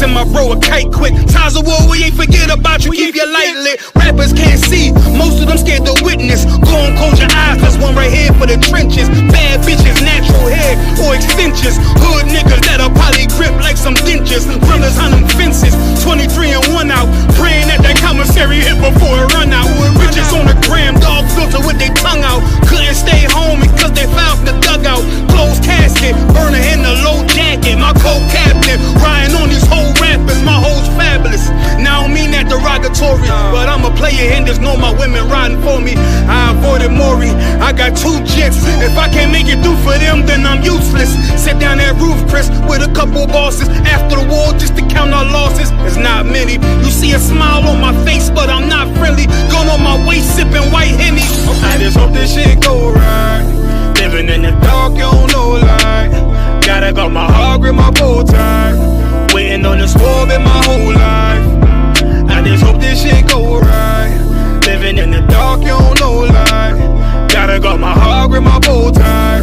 send my bro a kite quick. Times of war, we ain't forget about you, keep your light lit. Rappers can't see, most of them scared to witness. Go on, close your eyes, there's one right here for the trenches. Bad bitches, natural hair or extensions. Hood niggas that'll probably grip like some dentures. Brothers on them fences, 23 and 1 out. Praying that commissary hit before it run out. Bitches on the gram, dog filter with their tongue out. Couldn't stay home because they found the dugout. Closed casket, burner in the low jacket. My co-captain, riding on these whole rappers. My hoes fabulous. Now I don't mean that derogatory, but I'm a player and there's no my women riding for me. I avoided Maury, I got 2 jets. If I can't make it through for them, then I'm useless. Sit down that roof, Chris, with a couple bosses. After the war, just to count our losses. It's not many. You see a smile on my face, but I'm not friendly. Gun on my waist, sipping white Henny. I just hope this shit go right. Living in the dark, you don't know light. Gotta got my heart with my bow tie. Waiting on the swab in my whole life. I just hope this shit go right. Living in the dark, you don't know light. Gotta got my heart with my bow tie.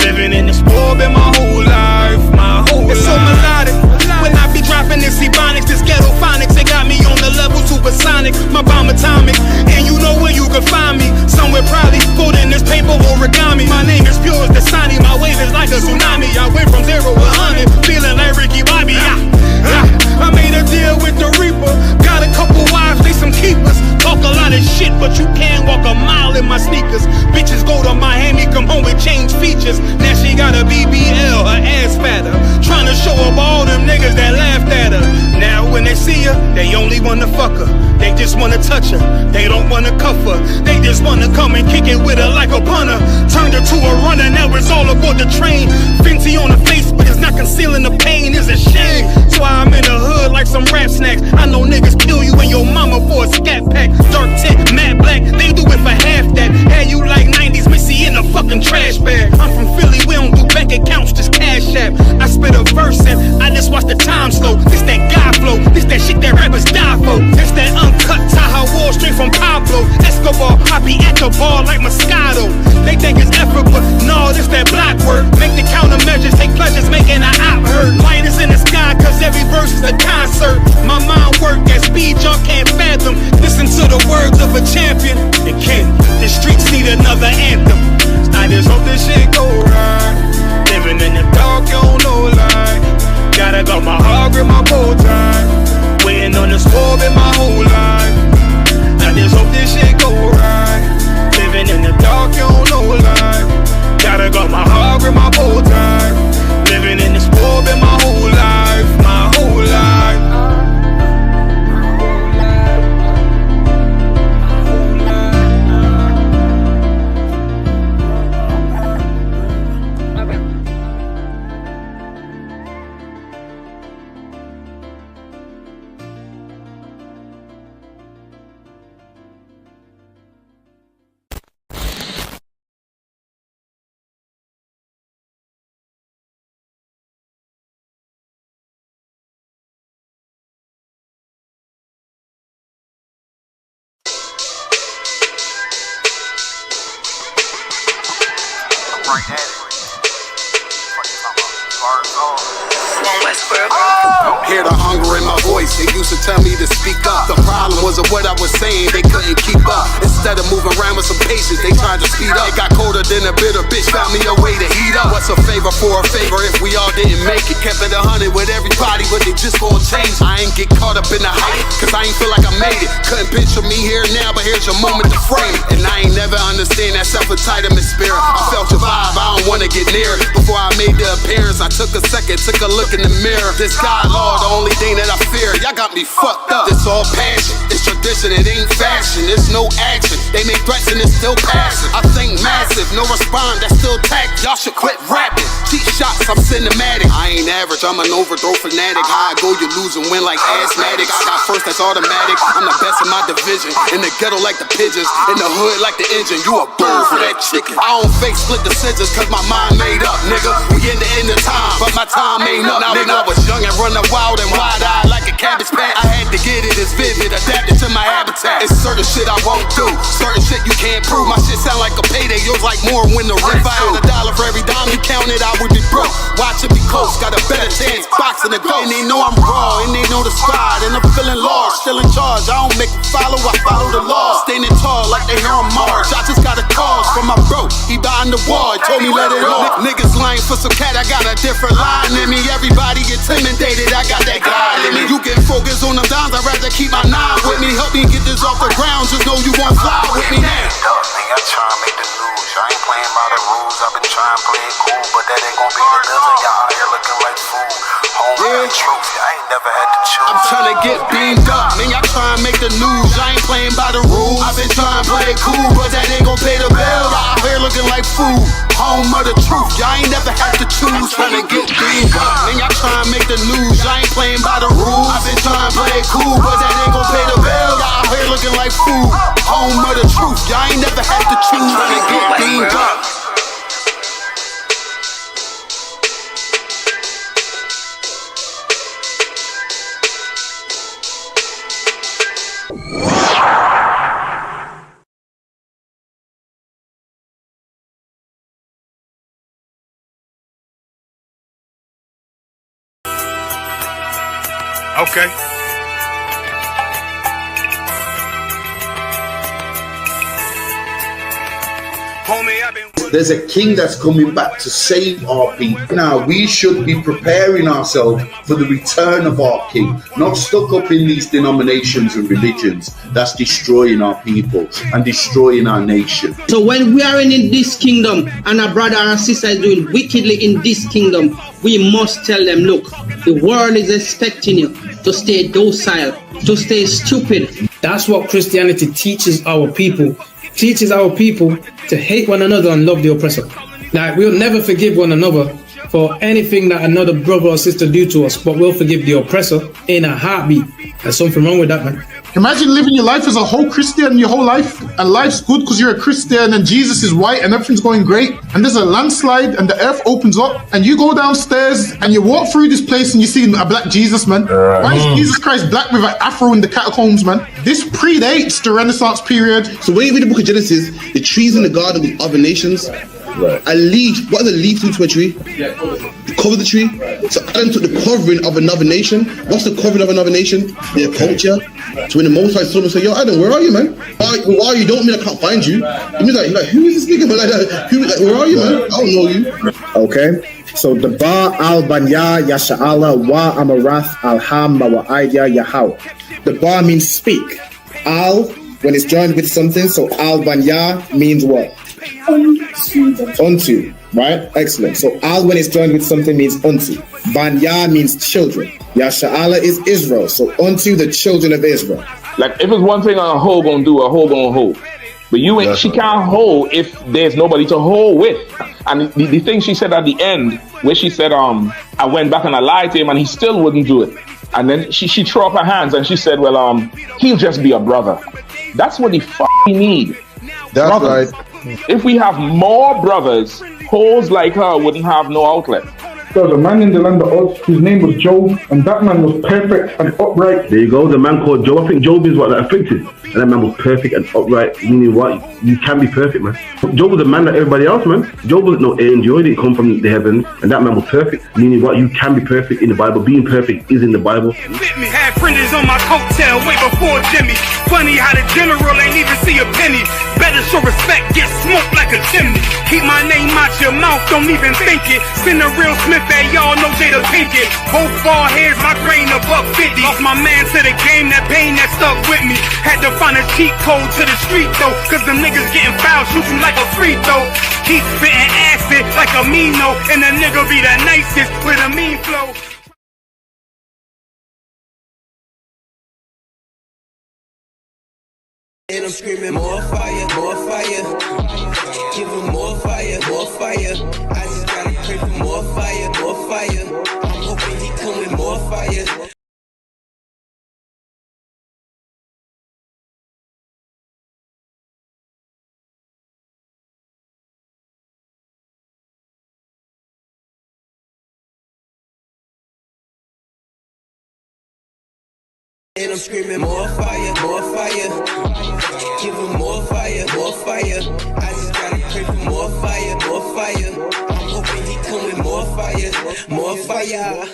Living in the swab in my whole life. My whole life. It's so melodic. When I be dropping this ebonics, this ghetto phonics, it got me on the level supersonic. My bomb atomic, and you know where you can find me. Somewhere probably folding this paper origami. My name is pure as the Dasani, my wave is like a tsunami. I went from 0 to 100, feeling like Ricky Bobby. I made a deal with the Reaper. Got a couple wives, they some keepers. Talk a lot of shit, but you can't walk a mile in my sneakers. Bitches go to Miami, come home with change features. Now she got a BBL, her ass fatter. Trying to show up all them niggas that laughed at her. Now when they see her, they only wanna fuck her. They just wanna touch her, they don't wanna cuff her. They just wanna come and kick it with her like a punter. Turned her to a runner, now it's all aboard the train. Fenty on her face, but it's not concealing the pain, it's a shame. So I'm in the hood like some rap snacks. I know niggas kill you and your mama for a scat pack. Dark tint, matte black, they do it for half that. Had you like 90s Missy in a fucking trash bag. I'm from Philly, we don't do bank accounts, just cash app. I spit a verse and I just watch the time slow. This that God flow, this that shit that rappers die for. This that uncut Taha Wall straight from Pablo Escobar. I be at the bar like Moscato. They think it's effort, but no, this that block work. Make the countermeasures, take pleasures, making an op hurt. Light is in the sky, cause every verse is a concert. My mind work at speed y'all can't fathom. Listen to the words of a champion. It can't, the streets need another anthem. I just hope this shit go right. Living in the dark, you don't know light. Gotta got my heart with my bow tie. Waiting on the swab in my whole life. I just hope this shit go right. Living in the dark, you don't know light. Gotta got my heart with my bow tie. Living in the swab in my whole life. My whole life. Right at it. What you talking about? Bars on. Hear the hunger in my voice, they used to tell me to speak up. The problem was of what I was saying, they couldn't keep up. Instead of moving around with some patience, they tried to speed up. It got colder than a bitter bitch, found me a way to heat up. What's a favor for a favor if we all didn't make it? Kept it 100 with everybody, but they just gon' change. I ain't get caught up in the hype, cause I ain't feel like I made it. Couldn't picture me here now, but here's your moment to frame it. And I ain't never understand that self-entitlement spirit. I felt your vibe, I don't wanna get near it. Before I made the appearance, I took a second, took a look in the mirror. This God, Lord, the only thing that I fear. Y'all got me fucked up. This all passion, it's tradition, it ain't fashion. There's no action, they make threats and it's still passing. I think massive, no respond, that's still tact. Y'all should quit rapping. Cheap shots, I'm cinematic. I ain't average, I'm an overthrow fanatic. How I go, you lose and win like asthmatic. I got first, that's automatic. I'm the best in my division. In the ghetto like the pigeons, in the hood like the engine. You a bird for that chicken. I don't fake split decisions cause my mind made up, nigga. We in the end of time, but my time ain't up, nigga. When I was young and running wild and wide-eyed like a cabbage patch, I had to get it as vivid, adapted to my habitat. It's certain shit I won't do, certain shit you can't prove. My shit sound like a payday, yours like more when the rent. If I had $1 for every dime you counted, I would be broke. Watch it be close, got a better chance, boxing the ghost. And they know I'm raw, and they the squad, and I'm feeling large, still in charge. I don't make a follow, I follow the law. Standing tall like they hear on Mars. I just got a call from my bro, he behind the wall, told me let it off. Niggas lying for some cat, I got a different line in me. Everybody intimidated, I got that guy in me. You can focus on them dimes, I'd rather keep my nine with me. Help me get this off the ground, just know you won't fly with me now. Nigga, I try and make the news. I ain't playing by the rules. I've been trying to play it cool, but that ain't gonna be the dozen. Y'all out here looking like fool. Home yeah. Truth, I ain't never had to choose. I'm trying to get beamed up, man. Y'all try and make the news. I ain't playing by the rules. I've been trying to play it cool, but that ain't gonna pay the bill. Y'all out here looking like fool. Home of the truth, y'all ain't never had to choose. Trying to get beamed up, man. Y'all try and make the news. I ain't playing by the rules. I've been trying to play it cool, but that ain't gonna pay the bill. Y'all out here looking like fool. Home of the truth, y'all ain't never had to choose. Trying to get beamed up. Okay. Homie, I've been... There's a king that's coming back to save our people. Now, we should be preparing ourselves for the return of our king, not stuck up in these denominations and religions that's destroying our people and destroying our nation. So when we are in this kingdom and a brother or a sister is doing wickedly in this kingdom, we must tell them, look, the world is expecting you to stay docile, to stay stupid. That's what Christianity teaches our people. Teaches our people to hate one another and love the oppressor. Like, we'll never forgive one another for anything that another brother or sister do to us, but we'll forgive the oppressor in a heartbeat. There's something wrong with that, man. Imagine living your life as a whole Christian your whole life, and life's good because you're a Christian and Jesus is white and everything's going great, and there's a landslide and the earth opens up and you go downstairs and you walk through this place and you see a black Jesus, man. Why is Jesus Christ black with an afro in the catacombs, man? This predates the Renaissance period. So when you read the book of Genesis, the trees in the garden with other nations, a leaf, what does a leaf do to a tree? Cover the tree. So Adam took the covering of another nation. What's the covering of another nation? Their culture. So when the Most High saw him, say, yo, Adam, where are you, man? Where are you? Don't mean I can't find you. It means like who is this nigga, man? Where are you, man? I don't know you. Okay. So the Ba al Banya Yasha'ala wa Amarath al Ham Mawa'aya Yahweh. The Ba means speak. Al, when it's joined with something, so al Banya means what? Unto, right? Excellent. So al when it's joined with something means unto. Banya means children. Yasha'ala is Israel. So unto the children of Israel. Like if it's one thing a hoe gonna do, a hoe gonna hold. But you ain't, she can't hold if there's nobody to hold with. And the thing she said at the end, where she said, I went back and I lied to him and he still wouldn't do it. And then she threw up her hands and she said, well, he'll just be a brother. That's what he need. That's brothers. Right. If we have more brothers, hoes like her wouldn't have no outlet. There was a man in the land of Oz, his name was Job, and that man was perfect and upright. There you go, the man called Job. I think Job is what that afflicted. And that man was perfect and upright, meaning what? You can be perfect, man. Job was a man like everybody else, man. Job wasn't no angel, he didn't come from the heavens, and that man was perfect, meaning what? You can be perfect in the Bible. Being perfect is in the Bible. With me, had printers on my coattail way before Jimmy. Funny how the general ain't even see a penny. Better show respect, get smoked like a chimney. Keep my name out your mouth, don't even think it. Send a real Smith at y'all know Jada Pinkett. Both ball heads, my grain above 50. Off my man to the game, that pain that stuck with me. Had to find a cheat code to the street though, cause the niggas getting foul, shoot you like a free throw. Keep spitting acid like a Mino, and the nigga be the nicest with a mean flow. And I'm screaming more fire, more fire. Give them more fire, more fire. I just gotta pray for more fire, more fire. I'm hoping he come with more fire. And I'm screaming more fire, more fire. Give them more fire, more fire. I just gotta pray for more fire, more fire. I'm hoping he come with more fire, more fire.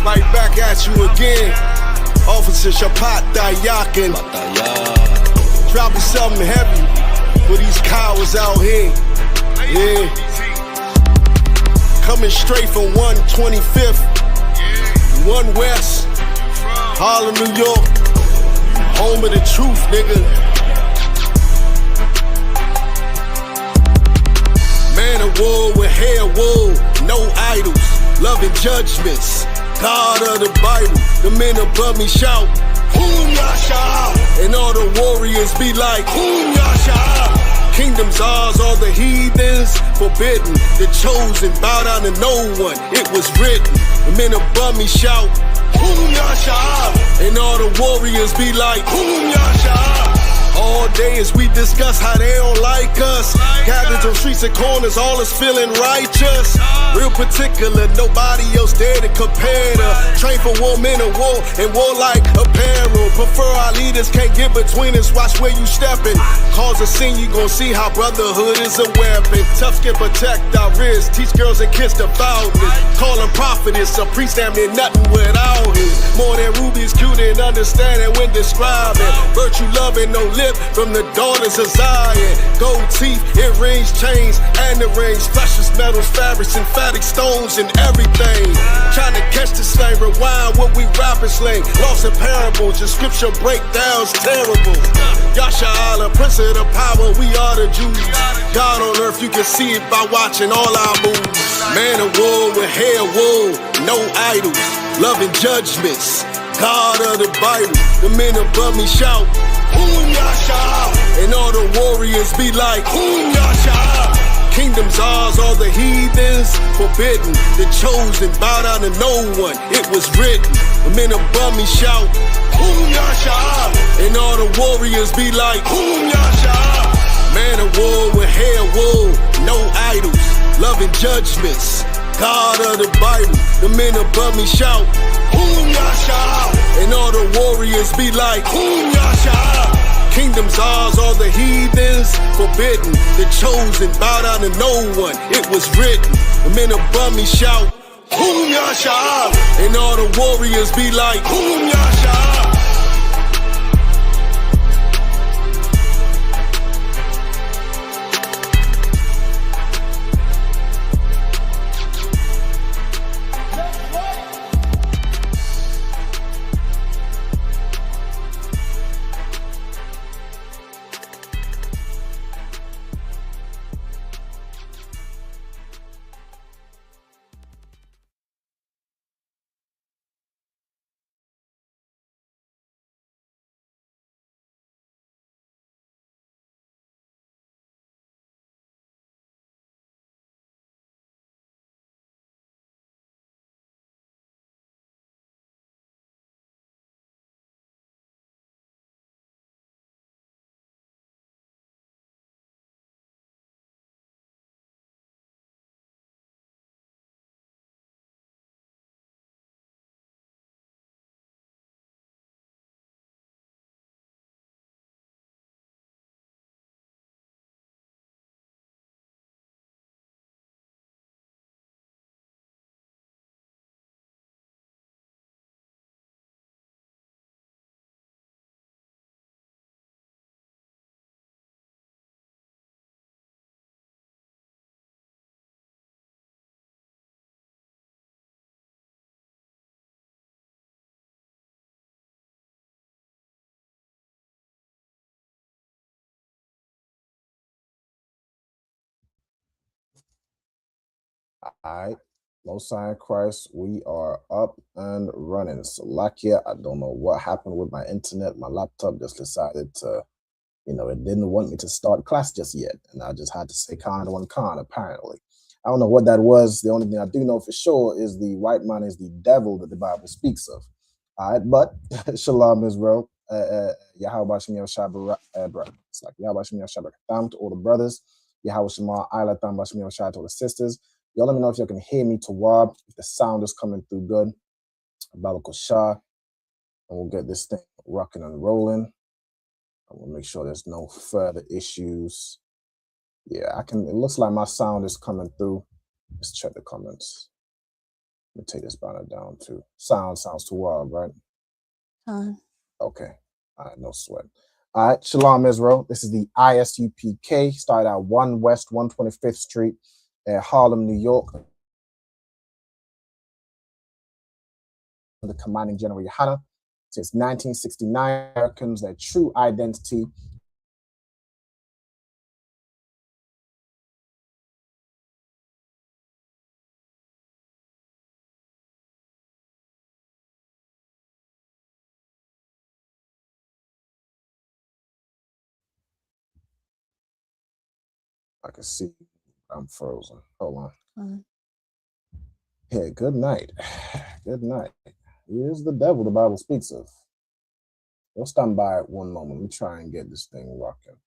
Right back at you again. Officer Shapat Dayakin. Dropping something heavy for these cowards out here. Yeah. Coming straight from 125th, 1 West, Harlem, New York. Home of the truth, nigga. Man of war with hair wool, no idols, loving judgments. God of the Bible, the men above me shout, Hum Yasha, and all the warriors be like, Hum Yasha. Kingdoms ours, all the heathens forbidden. The chosen bow down to no one, it was written. The men above me shout, Hum Yasha, and all the warriors be like, Hum Yasha. All day as we discuss how they don't like us. Gathered on streets and corners, all is feeling righteous. Real particular, nobody else there to compare to. Train for war, men of war, and war like apparel. Prefer our leaders, can't get between us, watch where you stepping. Cause a scene, you gon' see how brotherhood is a weapon. Tough skin protect our wrists, teach girls and kids the boundness. Call them prophetess, a priest damn near nothing without it. More than rubies, cute and understanding when describing. Virtue loving, no lip from the daughters of Zion. Gold teeth, earrings, chains, and the rings. Precious metals, fabrics, emphatic stones, and everything. Trying to catch the slang, rewind what we rapping slang. Lost in parables, the scripture breakdowns terrible. Yasha Allah, Prince of the power, we are the Jews. God on earth, you can see it by watching all our moves. Man of war with hair wool, no idols, loving judgments. God of the Bible, the men above me shout, Hum Yasha, and all the warriors be like, Hum Yasha. Kingdoms ours, all the heathens forbidden. The chosen bow down to no one, it was written. The men above me shout, Hum Yasha, and all the warriors be like, Hum Yasha. Man of war with hair wool, no idols, loving judgments. God of the Bible, the men above me shout, Hum Yasha, and all the warriors be like, Hum Yasha. Kingdoms ours, all the heathens forbidden. The chosen bow down to no one, it was written. The men above me shout, Hum Yasha, and all the warriors be like, Hum Yasha. All right. Most High in Christ, we are up and running. Salakia, I don't know what happened with my internet. My laptop just decided to, it didn't want me to start class just yet. And I just had to say kind one con, apparently. I don't know what that was. The only thing I do know for sure is the white man is the devil that the Bible speaks of. All right, but Shalom Israel. Yahweh Shem Yahweh it's like Yahweh Shem Yahweh to all the brothers. Yahweh Shema Isla Tam Bashem Yahweh to all the sisters. Y'all let me know if you can hear me to Wab, if the sound is coming through good. Barakah Shah. And we'll get this thing rocking and rolling. I will make sure there's no further issues. Yeah, it looks like my sound is coming through. Let's check the comments. Let me take this banner down too. Sounds too wild, right? Okay. All right, no sweat. All right, Shalom Israel. This is the ISUPK. Started at 1 West 125th Street at Harlem, New York. The commanding General Yohana. Since 1969, Americans, their true identity. I can see I'm frozen. Hold on. Yeah, good night. Good night. Here's the devil the Bible speaks of. We'll stand by at one moment. Let me try and get this thing rocking.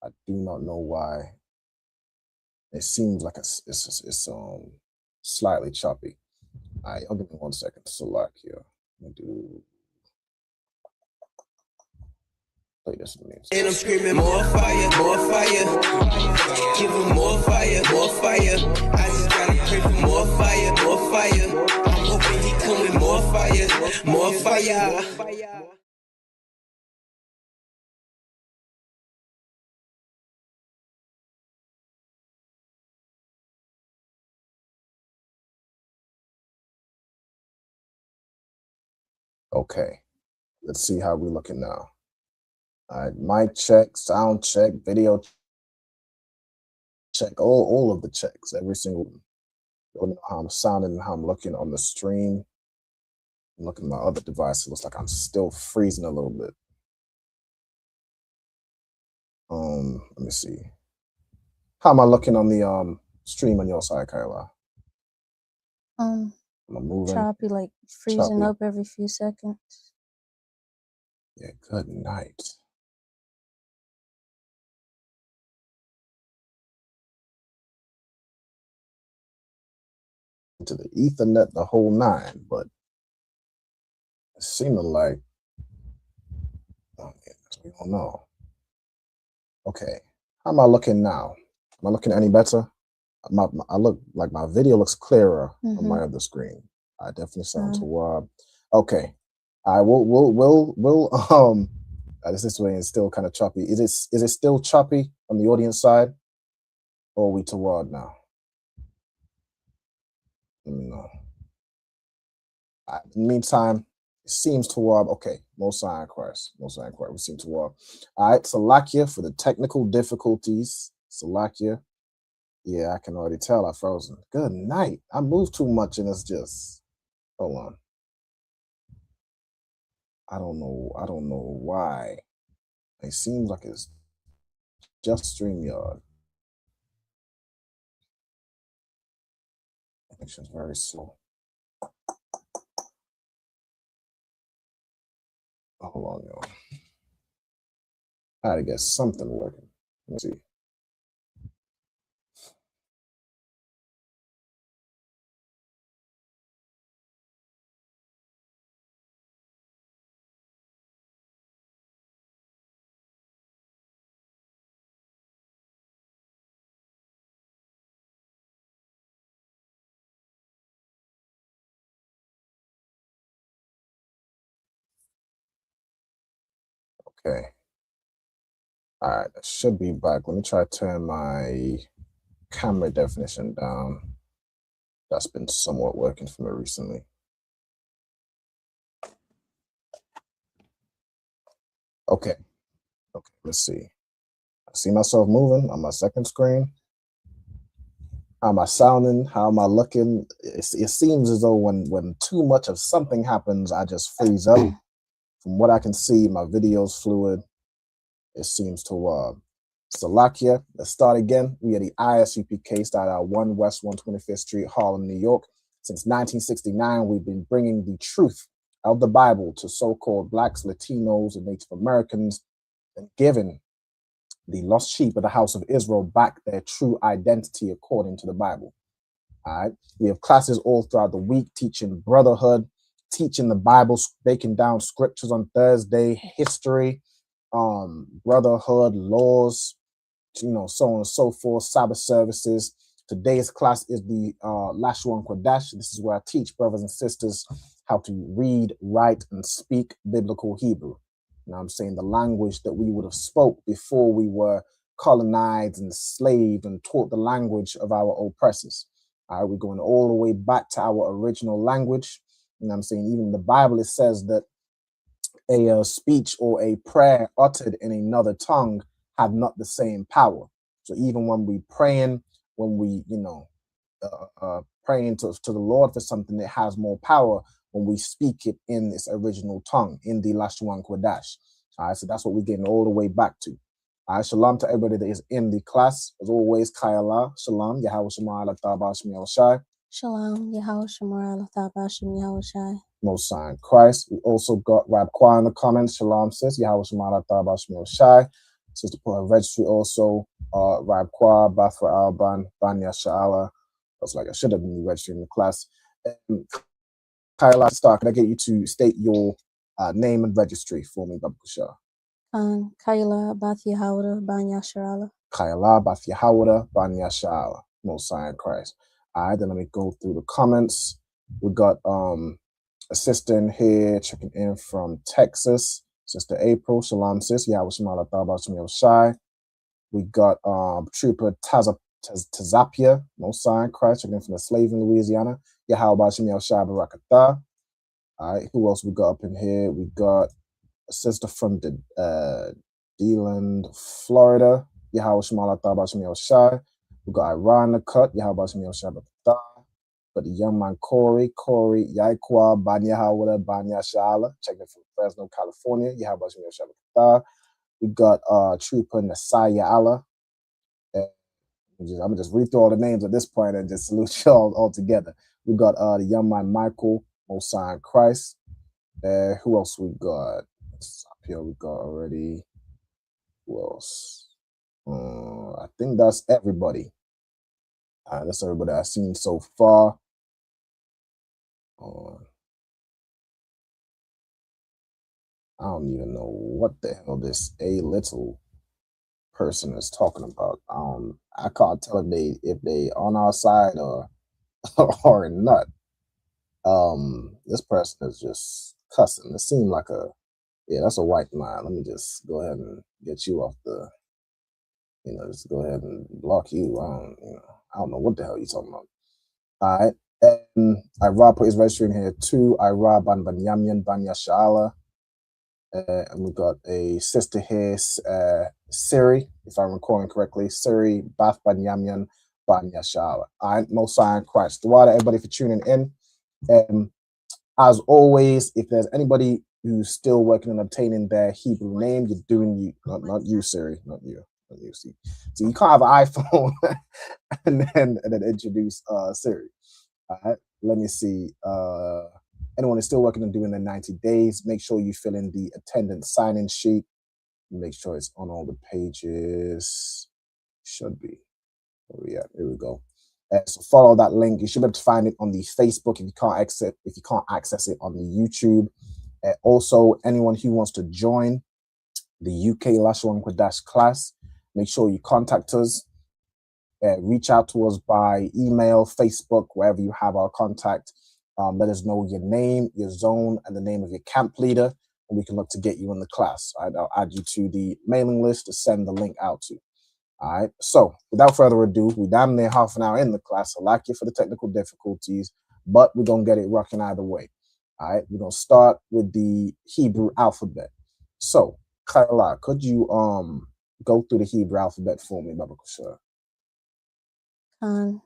I do not know why. It seems like it's slightly choppy. All right, I'll give me 1 second to select here. Let me play this music. And I'm screaming more fire, more fire. Give them more fire, more fire. I just gotta pray for more fire, more fire. I'm hoping he coming more fire, more fire. Okay, let's see how we're looking now. All right, mic check, sound check, video check, all of the checks, every single one. You know how I'm sounding and how I'm looking on the stream. I'm looking at my other device. It looks like I'm still freezing a little bit. Let me see. How am I looking on the stream on your side, Kyla? Am I moving? Choppy, like freezing Choppy. up every few seconds. Yeah, good night. To the Ethernet, the whole nine, but it seemed like, we don't know. Okay, how am I looking now? Am I looking any better? I look like my video looks clearer on my other screen. I definitely sound to Rob. Okay, I will this way is still kind of choppy. Is it still choppy on the audience side, or are we to Rod now? Let me know. In the meantime, it seems to Rob. Okay, Most High in Christ. We seem to Rob. All right, Salakia for the technical difficulties. Salakia. Yeah, I can already tell I frozen. Good night. I moved too much and it's just, hold on. I don't know why. It seems like it's just StreamYard. Connection's very slow. Hold on, y'all. I had to get something working. Let's see. Okay. All right, I should be back. Let me try to turn my camera definition down. That's been somewhat working for me recently. Okay, let's see. I see myself moving on my second screen. How am I sounding? How am I looking? It seems as though when too much of something happens, I just freeze up. From what I can see, my video's fluid. It seems to Salakia. Let's start again. We are the ISUPK, started at 1 West 125th Street, Harlem, New York. Since 1969, we've been bringing the truth of the Bible to so-called Blacks, Latinos, and Native Americans, and giving the lost sheep of the house of Israel back their true identity according to the Bible. All right. We have classes all throughout the week teaching brotherhood, teaching the Bible, breaking down scriptures on Thursday, history, brotherhood, laws, so on and so forth, Sabbath services, Today's class is the Lashawan Qadash. This is where I teach brothers and sisters how to read, write, and speak biblical Hebrew. You know what I'm saying? The language that we would have spoke before we were colonized and enslaved and taught the language of our oppressors. All right, we're going all the way back to our original language. You know what I'm saying? Even in the Bible, it says that a speech or a prayer uttered in another tongue have not the same power. So even when we praying, when we, praying to the Lord for something, it has more power when we speak it in its original tongue, in the Lashawan Qadash. All right, so that's what we're getting all the way back to. All right, shalom to everybody that is in the class. As always, Kayala, shalom, Yahweh Shema ala Tabash Shai. Shalom, Yahweh Shemar ala Tabashim Yahweh Shai. Most Sign Christ. We also got Rab Kwa in the comments. Shalom, sis. Yahweh Shema ala Tabash Shai. Sister put her registry also. Rab Kwa, Bafra Alban, Banya Sha'ala. I was like, I should have been registering in the class. Kayla, start. Can I get you to state your name and registry for me, Babu Shah? Kayla Bath Yahawda Banya Sharala. Kayla Bath Yahawda Banya Sha'ala. Most Sign Christ. All right, then let me go through the comments. We got a sister in here checking in from Texas. Sister April, shalom sis. Yahweh Shema ala Tabash Shai. We got Trooper Tazapia, Most Sign Christ, checking in from the slave in Louisiana. Yahweh Shema Shai Barakatah. All right, who else we got up in here? We got a sister from the DeLand, Florida. Yahweh Shema ala Tabash Shai. We got Iran the cut. Yahweh Shema Shai Barakatah. But the young man Corey, Yaikwa, Banya Hawada, Banya Shala, checking from Fresno, California. Yahweh Shema Shai Barakatah. We got Trooper Nasaya Allah. I'm gonna just read through all the names at this point and just salute y'all all together. We got the young man Michael, Most Sign Christ. Who else we got? Up here we got already. Who else? I think that's everybody. That's everybody I've seen so far. I don't even know what the hell this A little person is talking about. I can't tell if they on our side or or not. This person is just cussing. It seemed like that's a white man. Let me just go ahead and get you off the, just go ahead and block you. I don't know what the hell you're talking about. All right. And Ira put his registering here too. Ira Ban Banyamyan Banya Sha'ala. And we got a sister here, Siri, if I'm recalling correctly. Siri Bath Banyamyan Banya Sha'ala. All right, Most Sign Christ. Dua to everybody for tuning in. As always, if there's anybody who's still working on obtaining their Hebrew name, you're doing you, not you, Siri, not you. See, so you can't have an iPhone and then introduce Siri. All right, let me see. Anyone is still working on doing their 90 days, make sure you fill in the attendance sign-in sheet. Make sure it's on all the pages. Should be. Oh yeah, here we go. So follow that link. You should be able to find it on the Facebook if you can't access it on the YouTube. Also, anyone who wants to join the UK Lashawan Qadash class, make sure you contact us. Reach out to us by email, Facebook, wherever you have our contact. Let us know your name, your zone, and the name of your camp leader, and we can look to get you in the class. All right, I'll add you to the mailing list to send the link out to. All right, so without further ado, we're down there half an hour in the class. I like you for the technical difficulties, but we're going to get it rocking either way. All right, we're going to start with the Hebrew alphabet. So, Kayla, could you go through the Hebrew alphabet for me, Baba Kushar? Kan,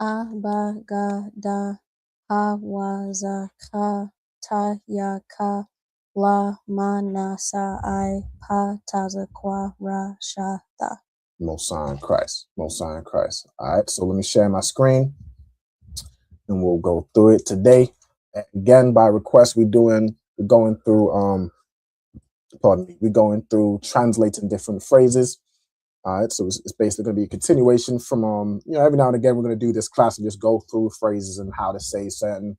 A, Ba, Ga, Da, Ha, Wa, Za, Ka, Ta, Ya, Ka, La, Ma, Na, Sa, I, Pa, Ta, Za, Kwa, Ra, Sha, Ta. Most Sign Christ. Most Sign Christ. All right, so let me share my screen and we'll go through it today. Again, by request, we're going through translating different phrases. All right, so it's basically going to be a continuation from every now and again we're going to do this class and just go through phrases and how to say certain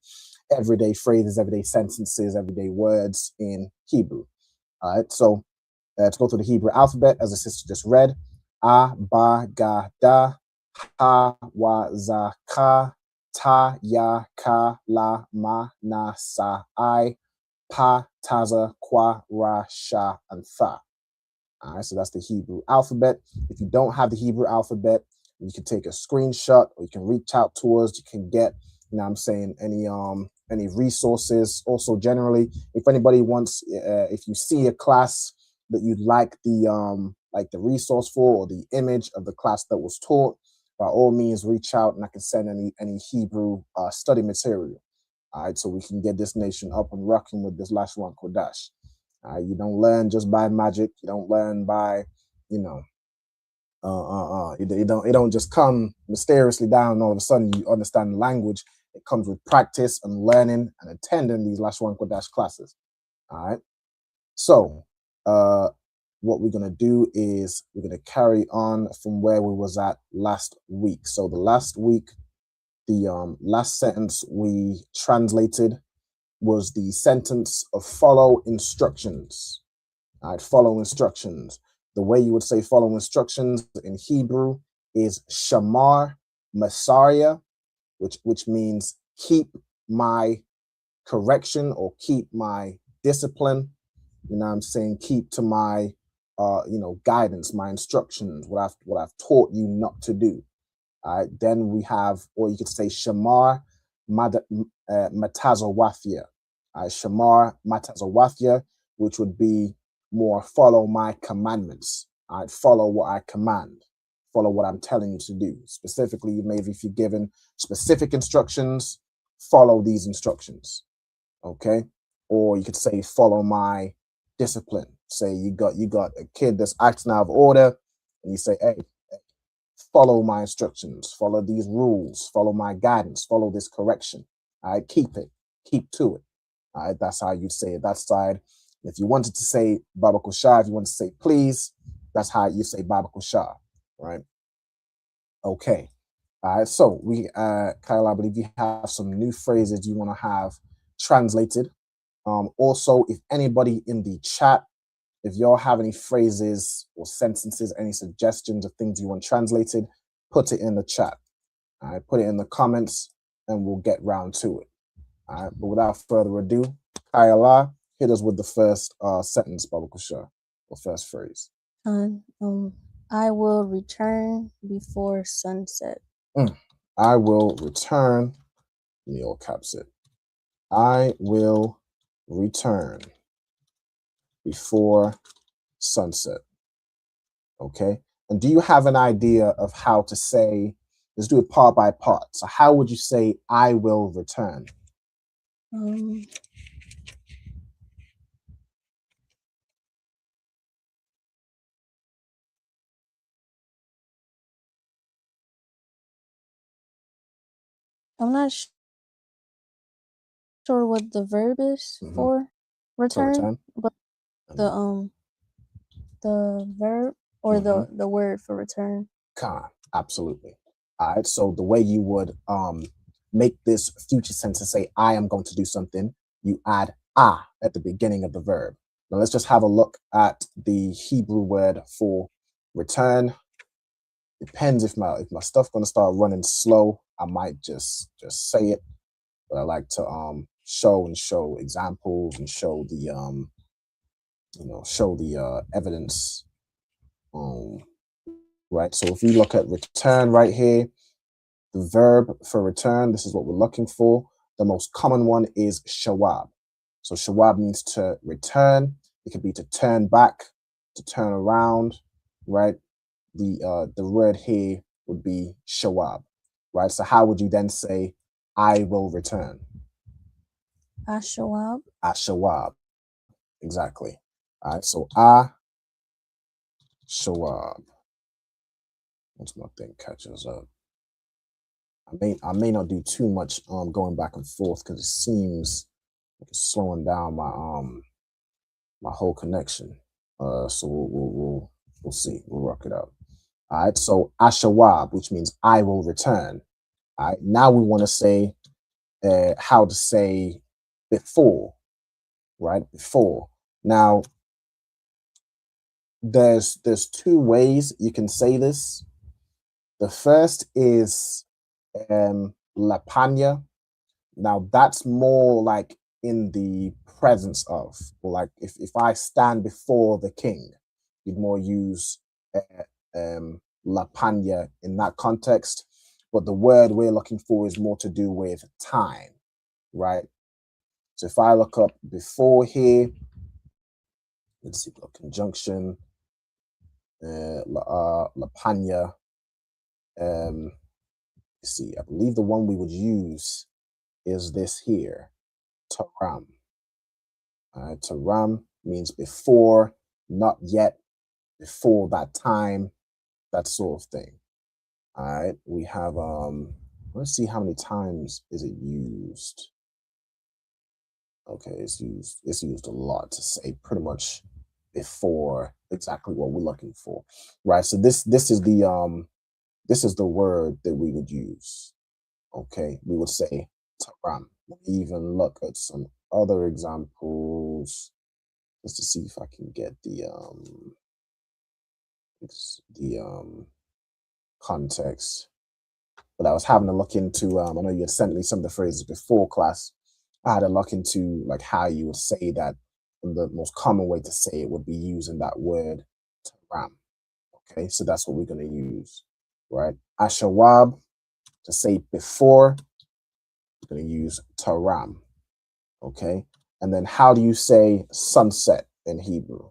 everyday phrases, everyday sentences, everyday words in Hebrew. All right, so to go through the Hebrew alphabet, as the sister just read, A, Ba, Ga, Da, ha wa za ka ta ya ka la ma na sa I pa taza kwa ra sha and tha. All right, so that's the Hebrew alphabet. If you don't have the Hebrew alphabet, you can take a screenshot or you can reach out to us. You can get, you know what I'm saying, any resources. Also, generally, if anybody wants, if you see a class that you'd like the resource for or the image of the class that was taught, by all means, reach out and I can send any Hebrew study material. All right, so we can get this nation up and rocking with this Lashawan Qadash. You don't learn just by magic. You don't learn by, you know, it don't just come mysteriously down and all of a sudden you understand the language. It comes with practice and learning and attending these Lashawan Qadash classes. All right. So what we're gonna do is we're gonna carry on from where we was at last week. So the last week, the last sentence we translated was the sentence of follow instructions. All right, follow instructions. The way you would say follow instructions in Hebrew is shamar masaria, which means keep my correction or keep my discipline. You know what I'm saying? Keep to my guidance, my instructions, what I've taught you not to do. All right, then we have, or you could say shamar matazawafia. Shamar matazawafia, which would be more follow my commandments. All right, follow what I command, follow what I'm telling you to do. Specifically, maybe if you're given specific instructions, follow these instructions. Okay, or you could say follow my discipline. Say you got a kid that's acting out of order, and you say, hey, follow my instructions, follow these rules, follow my guidance, follow this correction. All right, keep to it. All right, that's how you say it. That side. If you wanted to say Baba Kushah, if you want to say please, that's how you say Baba Kushah, right? Okay. All right, so we, Kyle, I believe you have some new phrases you want to have translated. Also, if anybody in the chat, if y'all have any phrases or sentences, any suggestions of things you want translated, put it in the chat. All right, put it in the comments and we'll get round to it. All right, but without further ado, Kayala, hit us with the first sentence, Baba Kusha, or first phrase. I will return before sunset. I will return, Neil caps it. I will return before sunset. Okay. And do you have an idea of how to say, let's do it part by part. So how would you say I will return? I'm not sure what the verb is for return, but the verb or the word for return. Absolutely. All right. So the way you would make this future sentence say I am going to do something, you add at the beginning of the verb. Now let's just have a look at the Hebrew word for return. Depends if my stuff gonna start running slow, I might just say it. But I like to show examples and show the evidence. Right. So if we look at return right here, the verb for return, this is what we're looking for. The most common one is shawab. So shawab means to return. It could be to turn back, to turn around, right? The word here would be shawab, right? So how would you then say, I will return? Ashawab. Ashawab, exactly. All right, so shawab. Once my thing catches up, I may not do too much going back and forth because it seems like it's slowing down my my whole connection. So we'll see. We'll rock it out. All right. So ashawab, which means I will return. All right. Now we want to say how to say before, right? Before. Now there's two ways you can say this. The first is Lapanya. Now that's more like in the presence of, or like if I stand before the king, you'd more use Lapanya in that context. But the word we're looking for is more to do with time, right? So if I look up before here, let's see, look, conjunction, Lapanya. You see, I believe the one we would use is this here, Taram. Taram means before, not yet, before that time, that sort of thing. All right, we have let's see how many times is it used. Okay, it's used a lot to say pretty much before exactly what we're looking for, right? So this is the word that we would use. Okay, we would say Taram. Let me even look at some other examples just to see if I can get the context. But I was having a look into I know you had sent me some of the phrases before class. I had a look into like how you would say that, and the most common way to say it would be using that word Taram. Okay, so that's what we're going to use, right? Ashawab, to say before, we're going to use Taram. Okay, and then how do you say sunset in Hebrew?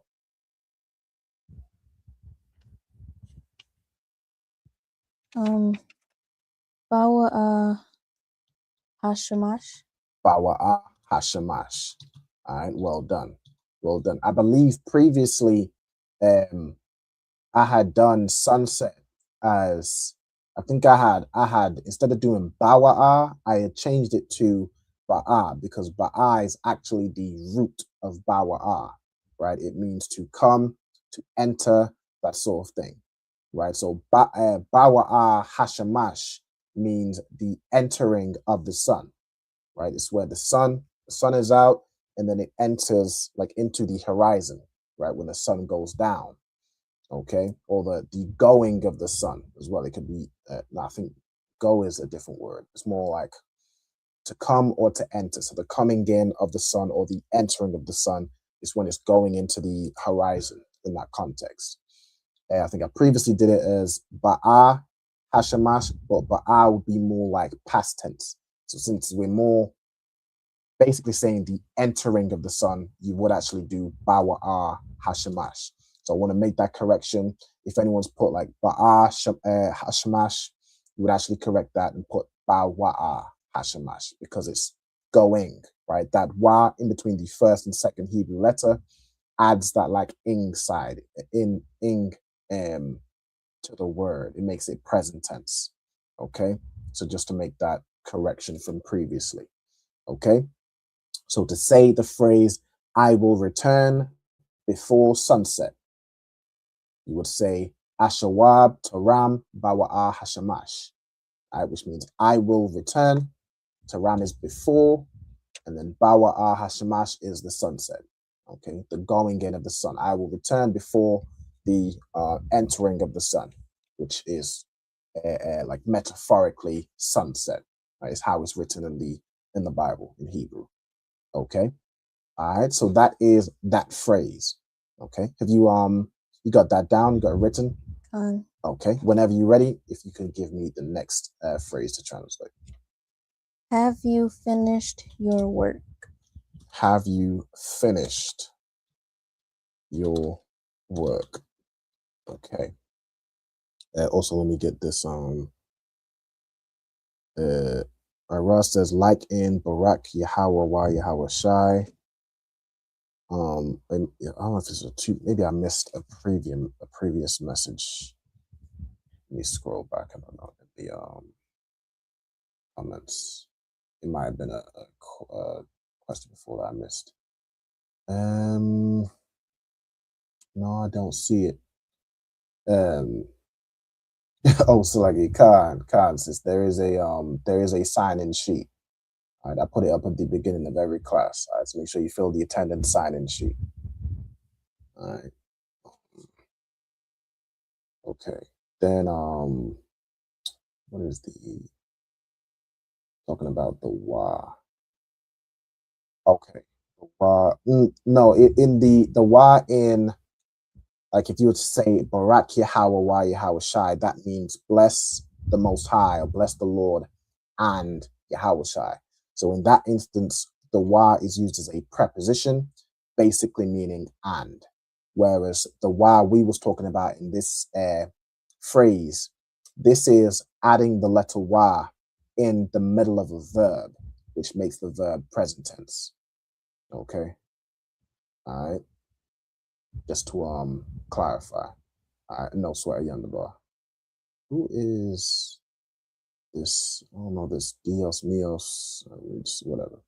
Bawa Hashamash. Bawa'a Hashamash. All right, well done. Well done. I believe previously I had done sunset as, I think I had instead of doing Bawa'a, I had changed it to Ba'a, because Ba'a is actually the root of Bawa'a, right? It means to come, to enter, that sort of thing, right? So Bawa'a Hashamash means the entering of the sun, right? It's where the sun is out and then it enters like into the horizon, right? When the sun goes down, okay? Or the going of the sun as well. It could be, I think go is a different word. It's more like to come or to enter. So the coming in of the sun or the entering of the sun is when it's going into the horizon in that context. I think I previously did it as Ba'a Hashamash, but Ba'a would be more like past tense. So since we're more basically saying the entering of the sun, you would actually do Bawa'a Hashamash. So I want to make that correction. If anyone's put like Ba'a Hashamash, you would actually correct that and put Bawa'a Hashamash, because it's going, right? That wa in between the first and second Hebrew letter adds that like ing side, ing to the word. It makes it present tense, okay? So just to make that correction from previously, okay? So to say the phrase, I will return before sunset, you would say, Ashawab Taram Bawa'a Hashamash, right, which means I will return. Taram is before, and then Bawa'a Hashamash is the sunset, okay? The going in of the sun. I will return before the entering of the sun, which is like metaphorically sunset, right? It's how it's written in the Bible, in Hebrew. Okay. All right. So that is that phrase. Okay. Have you you got that down? You got it written? Okay. Whenever you're ready, if you can give me the next phrase to translate. Have you finished your work? Have you finished your work? Okay. Also, let me get this. Ross says, like in Barak Yahweh Wa Yahweh Shai. I don't know if it's maybe I missed a previous message. Let me scroll back. I don't know the comments. It might have been a question before that I missed. No, I don't see it. Oh, so like a Khan says there is a sign-in sheet. All right, I put it up at the beginning of every class. All right, so make sure you fill the attendance sign-in sheet. All right. Okay. Then what is the talking about the wa? Okay, the wa. No, in the wa in, like if you were to say Barak Yahweh Wa Yahweh Shai, that means bless the Most High or bless the Lord and Yahweh Shai. So in that instance, the wa is used as a preposition, basically meaning and. Whereas the wa we was talking about in this phrase, this is adding the letter wa in the middle of a verb, which makes the verb present tense. Okay. All right. Just to clarify. All right. No swear, Yandaba. Who is this? I don't know, this Dios Mios, whatever.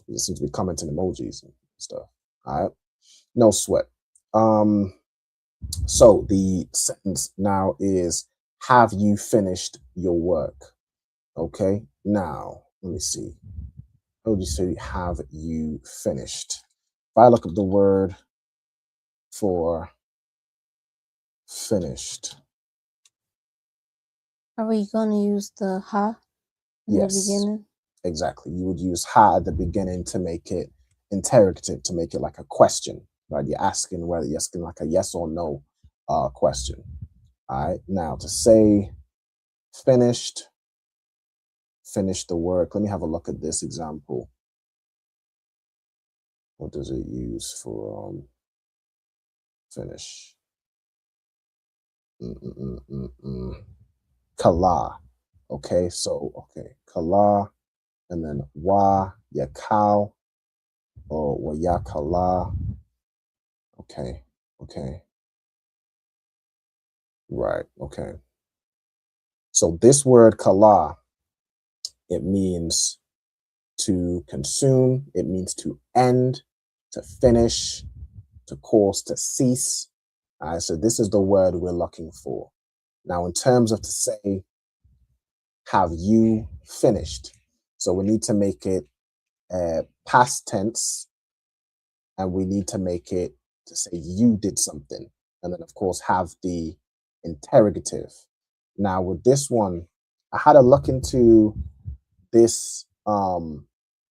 It seems to be commenting emojis and stuff. All right. No sweat. So the sentence now is, have you finished your work? Okay. Now, let me see. How would you say, have you finished? If I look at the word for finished. Are we going to use the ha in the beginning? Exactly. You would use ha at the beginning to make it interrogative, to make it like a question, right? You're asking whether you're asking like a yes or no question. All right. Now to say finished, finish the work. Let me have a look at this example. What does it use for finish? Kala. Okay, so kala, and then wa yakal or wa yakala. Okay. Right, okay. So this word kala, it means to consume, it means to end, to finish, to cause to cease. All right, so this is the word we're looking for. Now, in terms of to say, have you finished? So we need to make it past tense, and we need to make it to say you did something. And then, of course, have the interrogative. Now, with this one, I had a look into this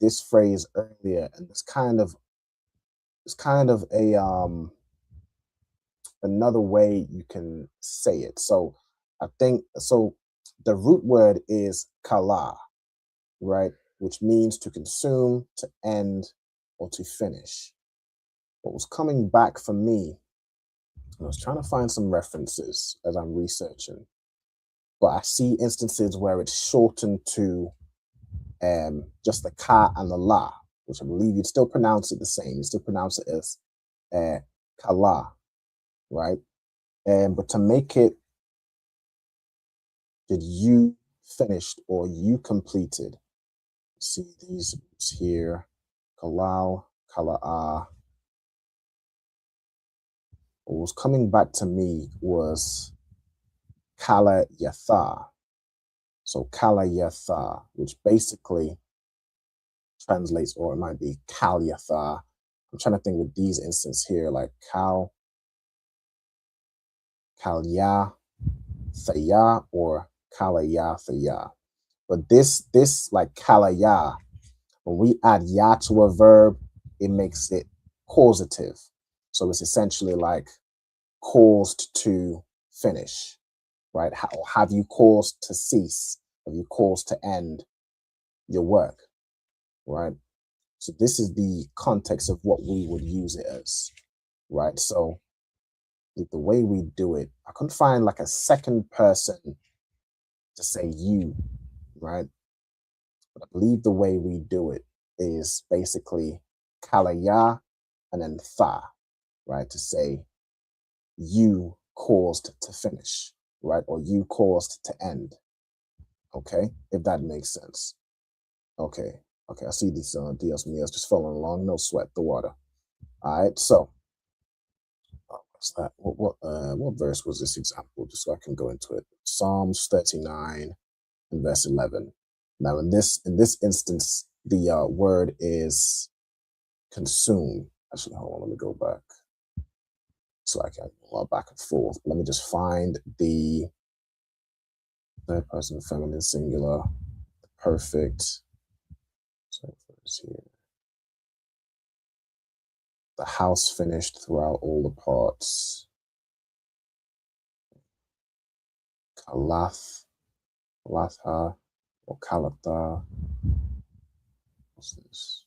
this phrase earlier, and it's kind of a another way you can say it. So I think so. The root word is kala, right, which means to consume, to end, or to finish. What was coming back for me, I was trying to find some references as I'm researching, but I see instances where it's shortened to just the ka and the la, which I believe you'd still pronounce it the same. You still pronounce it as kala, right? But to make it, did you finished or you completed? See these here, kalal, kala'a. What was coming back to me was kala yatha. So kala yatha, which basically translates, or it might be kal yatha. I'm trying to think with these instances here, like kal ya thaya, or kala ya thaya. But this like kala ya, when we add ya to a verb, it makes it causative. So it's essentially like caused to finish, right? Have you caused to cease? Have you caused to end your work, right? So this is the context of what we would use it as, right? So the way we do it, I couldn't find like a second person to say you, right? But I believe the way we do it is basically kalaya and then tha, right? To say you caused to finish, right? Or you caused to end. Okay, if that makes sense. Okay, I see these Dios Mios just following along. No sweat, the water. All right, so what's that? What verse was this example? Just so I can go into it. Psalms 39 and verse 11. Now, in this instance, the word is consume. Actually, hold on, let me go back so I can go back and forth. Let me just find the Third person feminine singular. Perfect. So it's here. The house finished throughout all the parts. Kalath, Kalatha, or Kalatha. What's this?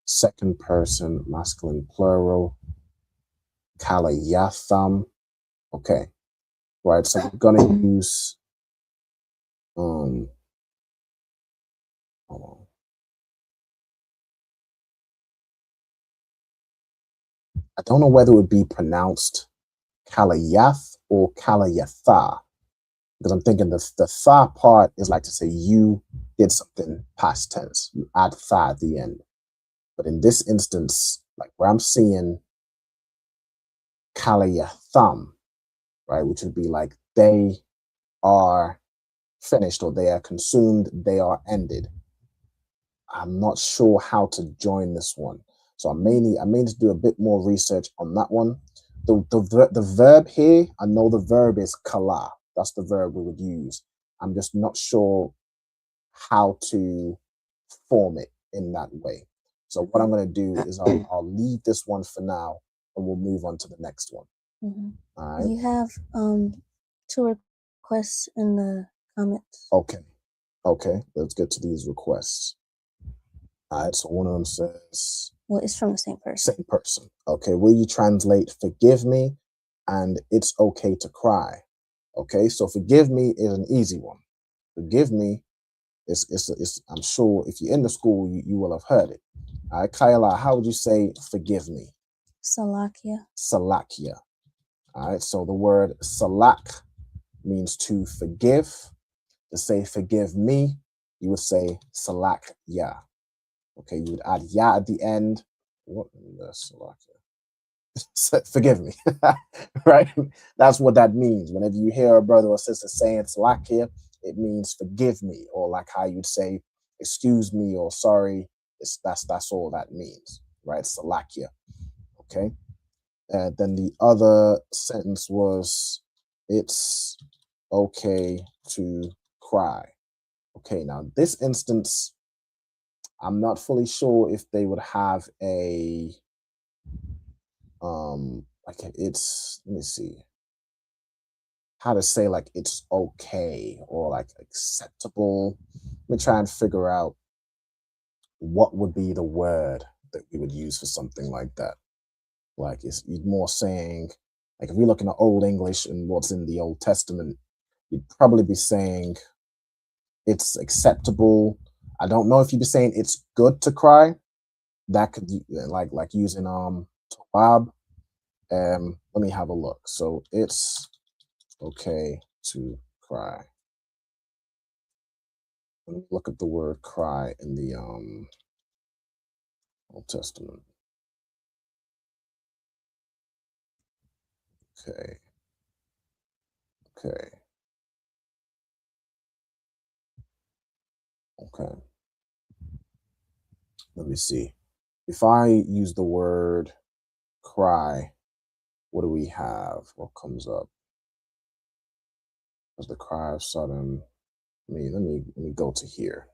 Second person, masculine plural. Kalayatham. Okay. Right, so we're gonna use hold on. I don't know whether it would be pronounced Kalayath or Kalayatha, because I'm thinking the tha part is like to say you did something past tense. You add tha at the end. But in this instance, like where I'm seeing Kalayatham, right, which would be like they are finished or they are consumed, they are ended. I'm not sure how to join this one. So I may need to do a bit more research on that one. The verb here, I know the verb is kala. That's the verb we would use. I'm just not sure how to form it in that way. So what I'm going to do is I'll leave this one for now, and we'll move on to the next one. Mm-hmm. All right. You have 2 requests in the comments. Okay. Let's get to these requests. All right. So one of them says, well, it's from the same person. Same person. Okay. Will you translate "forgive me" and "it's okay to cry"? Okay. So "forgive me" is an easy one. "Forgive me" is I'm sure if you're in the school, you will have heard it. All right, Kayla, how would you say "forgive me"? Salakia. Salakia. All right. So the word salak means to forgive. To say "forgive me," you would say salak ya. Okay, you would add ya at the end. What in the salakia? Forgive me, right? That's what that means. Whenever you hear a brother or sister saying salakia, it means forgive me, or like how you'd say excuse me or sorry. That's all that means, right? Salakia. Okay. Then the other sentence was, "It's okay to cry." Okay, now this instance, I'm not fully sure if they would have a like it's, let me see how to say like it's okay or like acceptable. Let me try and figure out what would be the word that we would use for something like that. Like it's more saying, like if we look in the Old English and what's in the Old Testament, you'd probably be saying it's acceptable. I don't know if you'd be saying it's good to cry. That could like using Tawab. Let me have a look. So it's okay to cry. Let me look at the word cry in the Old Testament. Okay. Let me see. If I use the word cry, what do we have? What comes up? As the cry of Sodom. Let me go to here.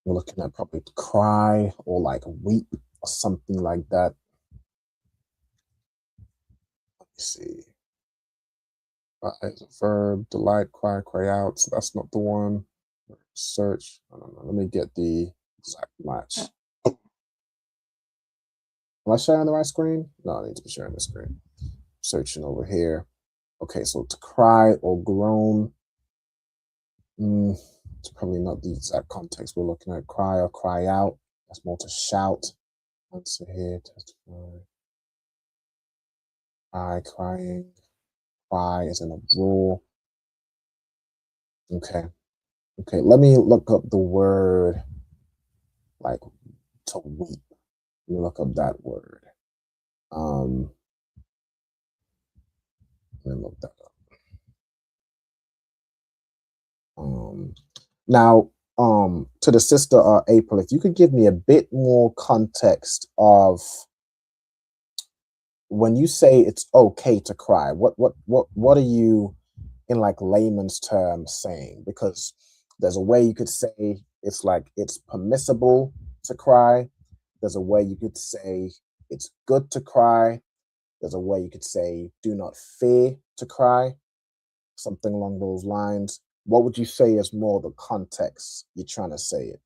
We're looking at probably cry or like weep or something like that. Let me see. Cry is a verb. Delight, cry, cry out. So that's not the one. Search. I don't know. Let me get the exact match. Am I sharing the right screen? No, I need to be sharing the screen. Searching over here. Okay, so to cry or groan. It's probably not the exact context we're looking at. Cry or cry out. That's more to shout. Answer here. Testify. Cry, crying. Cry is in a roar. Okay. Let me look up the word like to weep. Let me look up that word. Let me look that up. Now, to the sister April, if you could give me a bit more context of when you say it's okay to cry, what are you, in like layman's terms, saying? Because there's a way you could say it's like it's permissible to cry. There's a way you could say it's good to cry. There's a way you could say do not fear to cry, something along those lines. What would you say is more the context you're trying to say it?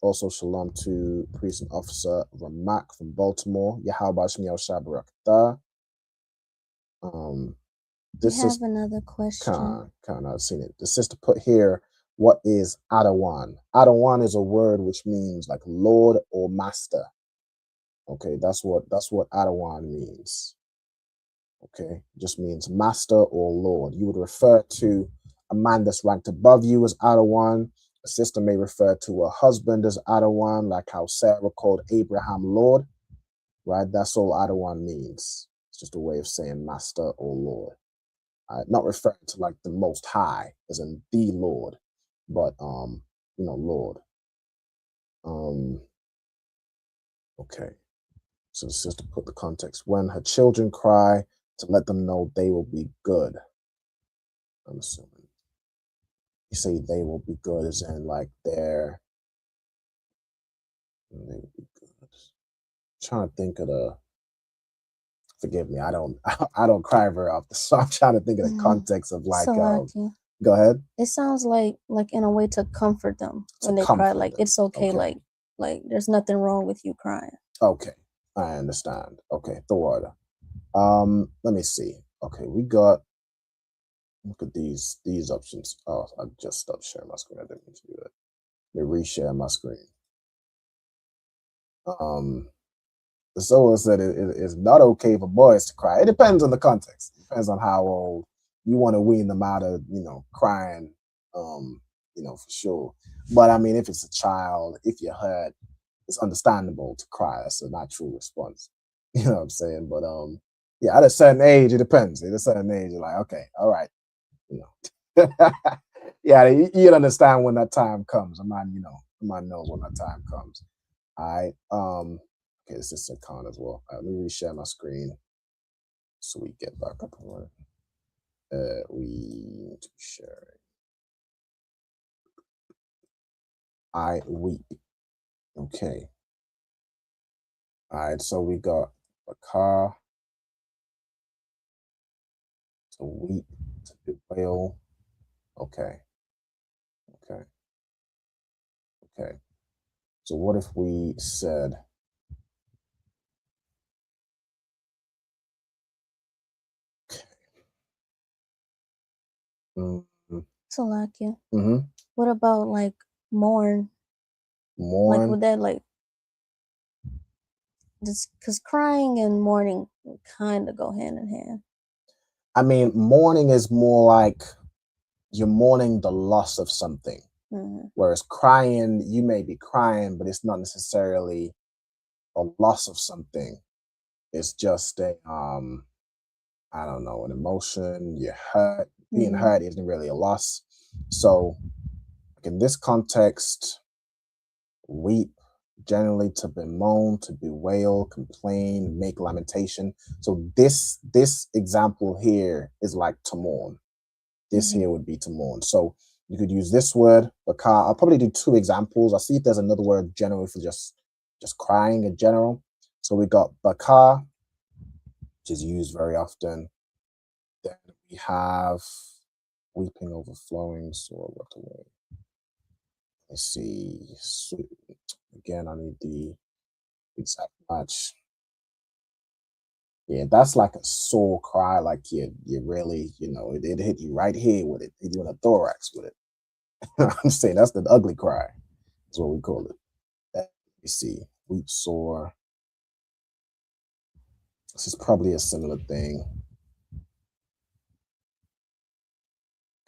Also, shalom to priest and officer Ramak from Baltimore. Yahweh Shem Yahshua Barakatah. This We is have another question. I've seen it. The sister put here, what is Adawan? Adawan is a word which means like Lord or Master. Okay, that's what Adawan means. Okay, it just means Master or Lord. You would refer to a man that's ranked above you as Adawan. A sister may refer to a husband as Adawan, like how Sarah called Abraham Lord. Right, that's all Adawan means. It's just a way of saying Master or Lord. Not referring to like the Most High, as in the Lord, but Lord. Okay. So the sister put the context: when her children cry, to let them know they will be good. I'm assuming you say they will be good, as in like they will be good. I'm trying to think of the. Forgive me, I don't cry very often, so I'm trying to think of the context of like. Go ahead. It sounds like in a way to comfort them when they cry. Like it's okay. Like there's nothing wrong with you crying. Okay, I understand. Okay, the order. Let me see. Okay, we got. Look at these options. Oh, I just stopped sharing my screen. I didn't mean to do that. Let me reshare my screen. The soul said it's not okay for boys to cry. It depends on the context. It depends on how old you want to wean them out of, crying, for sure. But I mean, if it's a child, if you're hurt, it's understandable to cry. That's a natural response. You know what I'm saying? But yeah, at a certain age, it depends. At a certain age, you're like, okay, all right, yeah, you'd understand when that time comes. I might know when that time comes. All right. Okay, this is Sakan as well. Let me reshare my screen so we get back up and running. We need to share it. I weep. Okay. All right, so we got a car to weep, to bewail. Okay. So what if we said, Salakia. What about like mourn? Mourn? Like would that like just because crying and mourning kind of go hand in hand? I mean, mourning is more like you're mourning the loss of something. Whereas crying, you may be crying, but it's not necessarily a loss of something. It's just a I don't know, an emotion. You're hurt. Being hurt isn't really a loss. So in this context, weep, generally to bemoan, to bewail, complain, make lamentation. So this example here is like to mourn. This here would be to mourn. So you could use this word, baka. I'll probably do two examples. I'll see if there's another word generally for just crying in general. So we got baka, which is used very often. Then we have weeping overflowing, so what away. Let's see. Again, I need the exact match. Yeah, that's like a sore cry, like you really, it hit you right here with it, hit you in the thorax with it. I'm saying that's the ugly cry. That's what we call it. Let me see. Weep, sore. This is probably a similar thing.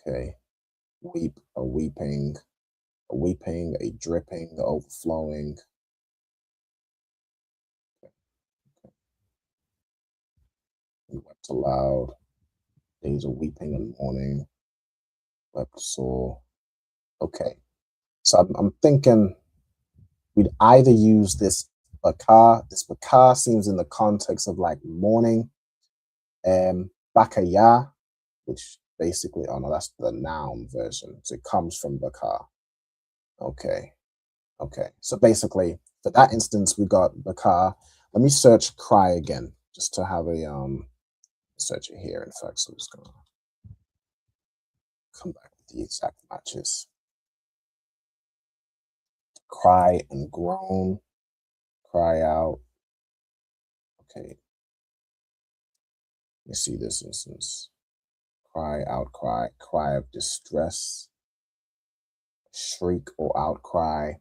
Okay. Weep, a weeping, a dripping, a overflowing. We wept aloud. Days of weeping and mourning. Wept sore. Okay. So I'm thinking we'd either use this Baka. This baka seems in the context of like mourning. Bakaya, which basically, oh no, that's the noun version. So it comes from baka. Okay. Okay. So basically, for that instance, we got baka. Let me search cry again, just to have a search it here. In fact, so I'm just gonna come back with the exact matches. Cry and groan, cry out. Okay. Let me see this instance. Cry, outcry, cry of distress, shriek or outcry.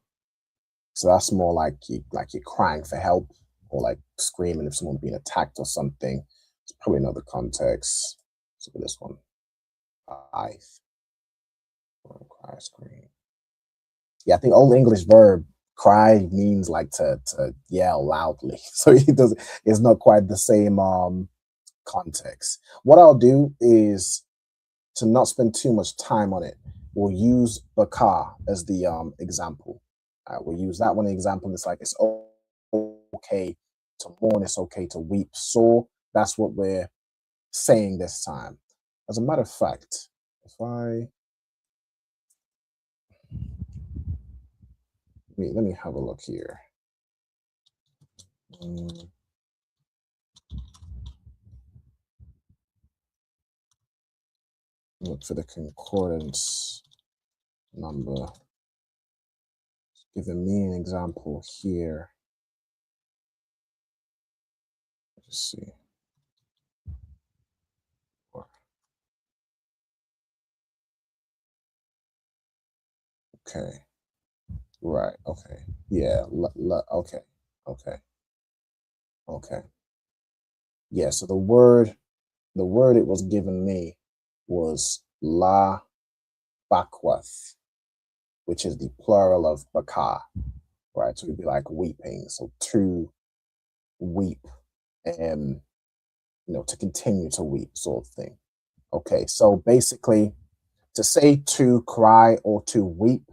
So that's more like you're crying for help or like screaming if someone's being attacked or something. It's probably another context. Let's look at this one. Cry, scream. Yeah, I think Old English verb cry means like to yell loudly. So it's not quite the same context. What I'll do is, to not spend too much time on it, we'll use baka as the example. We'll use that one example. It's like it's okay to mourn, it's okay to weep. So that's what we're saying this time. As a matter of fact, if let me have a look here. Look for the concordance number. It's giving me an example here. Let's see. Okay. Right. Okay. Yeah. Okay. Okay. Okay. Yeah. So the word it was given me was la bakwath, which is the plural of baka. Right. So it'd be like weeping. So to weep, and to continue to weep, sort of thing. Okay. So basically, to say to cry or to weep,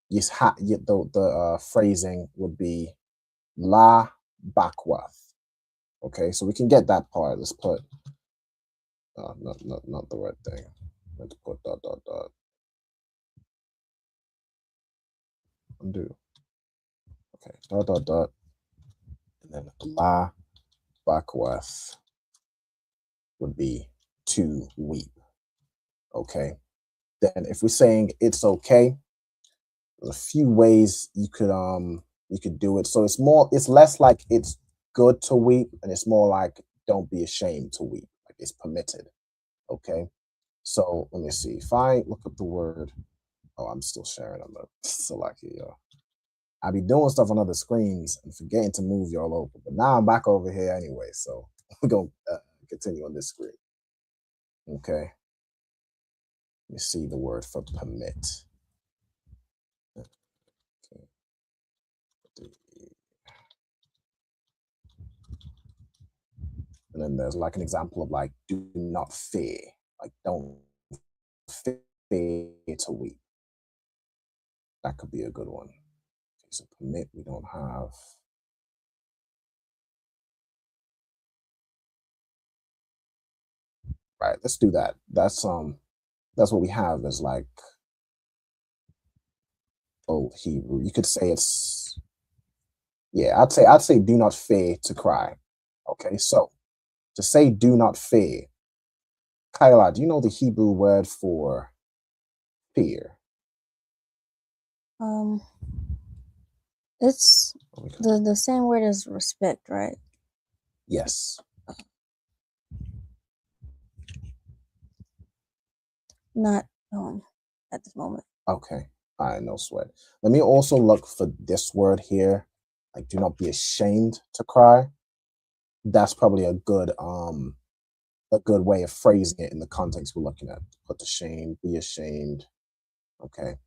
the phrasing would be la bakwath. Okay, so we can get that part. Let's put not the right thing. Let's put ... Undo. Okay, ... and then la bakwath would be to weep. Okay, then if we're saying it's okay, there's a few ways you could do it. So it's less like it's good to weep, and it's more like don't be ashamed to weep. Like it's permitted. Okay. So let me see. If I look up the word, I'm still sharing on the Salaki, y'all. I be doing stuff on other screens and forgetting to move y'all over, but now I'm back over here anyway. So we're gonna continue on this screen. Okay. Let me see the word for permit. Okay. And then there's like an example of like, do not fear. Like, don't fear to weep. That could be a good one. Okay, so permit, we don't have. Right, let's do that. That's what we have is like Old Hebrew. You could say it's, yeah, I'd say do not fear to cry. Okay, so to say do not fear, Kyla, do you know the Hebrew word for fear? It's the same word as respect, right? Yes. Not at this moment. Okay. All right, no sweat. Let me also look for this word here. Like, do not be ashamed to cry. That's probably a good way of phrasing it in the context we're looking at. Put to shame, be ashamed. Okay.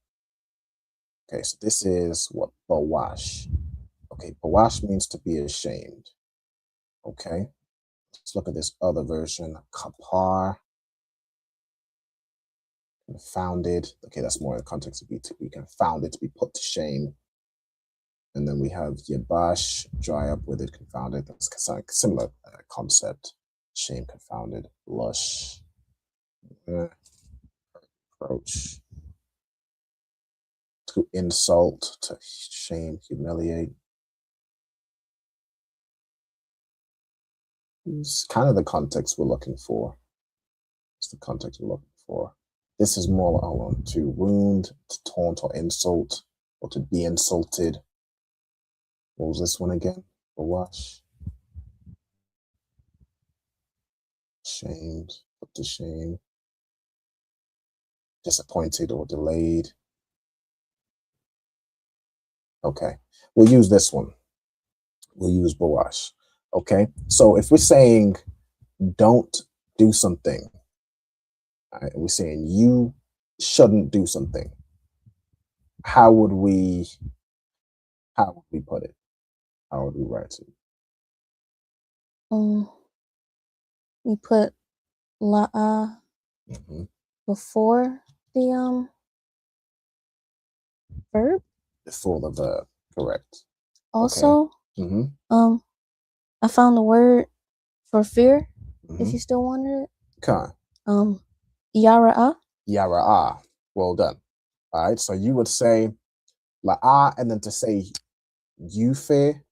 Okay, so this is what bawash. Okay, bawash means to be ashamed. Okay. Let's look at this other version. Kapar. Confounded. Okay, that's more in the context of be confounded, to be put to shame. And then we have Yabash, dry up with it, confounded. That's similar concept. Shame, confounded. Lush, approach. To insult, to shame, humiliate. It's kind of the context we're looking for. It's the context we're looking for. This is more to wound, to taunt or insult, or to be insulted. What was this one again? Wash. Shamed, put to shame. Disappointed or delayed. Okay, we'll use this one. We'll use Bawash. Okay, so if we're saying don't do something, right, we're saying you shouldn't do something, how would we put it? How would we write it? We put la'a before the verb. Before the verb, correct. Also, okay. I found the word for fear. If you still wanted it. Okay. Yara'a. Yara'a. Well done. All right. So you would say la'a, and then to say you fear,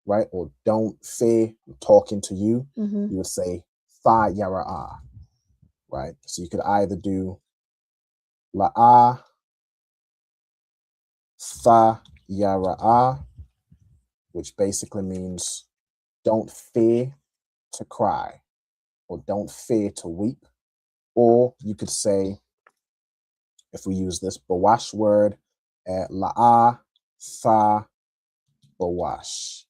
right? Or don't fear, I'm talking to you. You would say fa yara'a, right? So you could either do la'a, fa yara'a, which basically means don't fear to cry or don't fear to weep. Or you could say, if we use this bawash word, la'a fa bawash,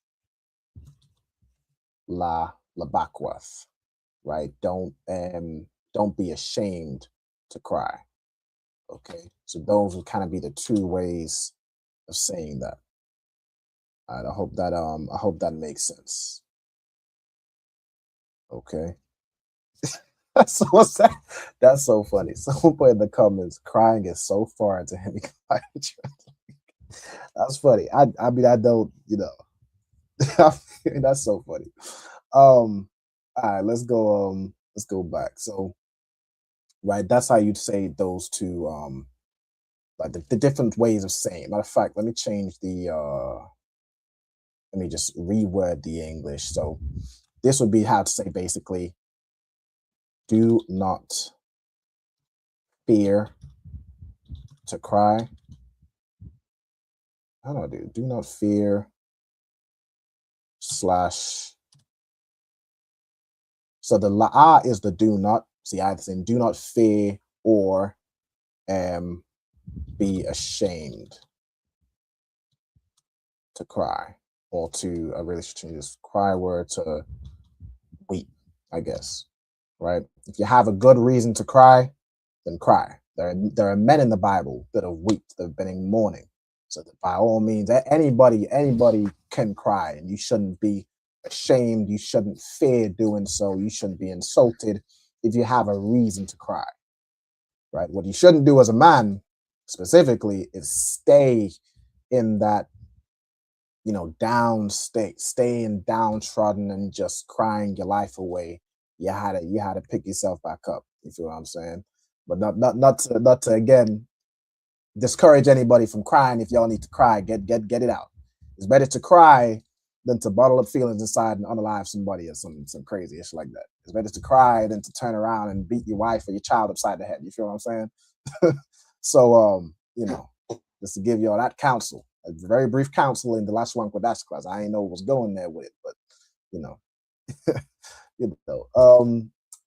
la labakwath, right? Don't be ashamed to cry. Okay, so those would kind of be the two ways of saying that. All right, I hope that makes sense. Okay. So what's that? That's so funny. Someone put in the comments, crying is so foreign to him. That's funny. I mean, I don't, that's so funny. All right, let's go back. So, right, that's how you'd say those two, like the different ways of saying. Matter of fact, let me change let me just reword the English. So this would be how to say basically, do not fear to cry. I don't know, do not fear / so the la'a is the do not. See, either saying do not fear or be ashamed to cry, or to really should change this cry word to weep, I guess. Right? If you have a good reason to cry, then cry. There are men in the Bible that have wept, that have been in mourning. So that by all means, anybody can cry, and you shouldn't be ashamed. You shouldn't fear doing so. You shouldn't be insulted if you have a reason to cry. Right? What you shouldn't do as a man specifically is stay in that, down state, staying downtrodden and just crying your life away. You had to pick yourself back up. You feel what I'm saying? But not to again discourage anybody from crying. If y'all need to cry, get it out. It's better to cry than to bottle up feelings inside and unalive somebody or some crazy ish like that. It's better to cry than to turn around and beat your wife or your child upside the head. You feel what I'm saying? So just to give y'all that counsel, a very brief counsel in the Lashawan Qadash class. I ain't know what was going there with it, but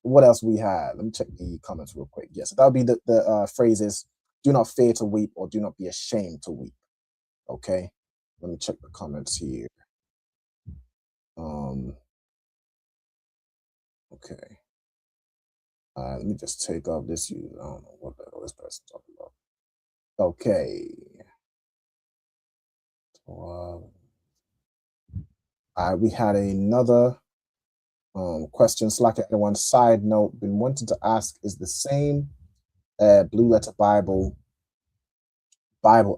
what else we had? Let me check the comments real quick. Yes, that would be the phrases: do not fear to weep or do not be ashamed to weep. Okay, let me check the comments here. Okay. Let me just take off this. I don't know what the hell this person talking about. Okay. We had another question. Slack at one side note. Been wanting to ask: is the same Blue Letter Bible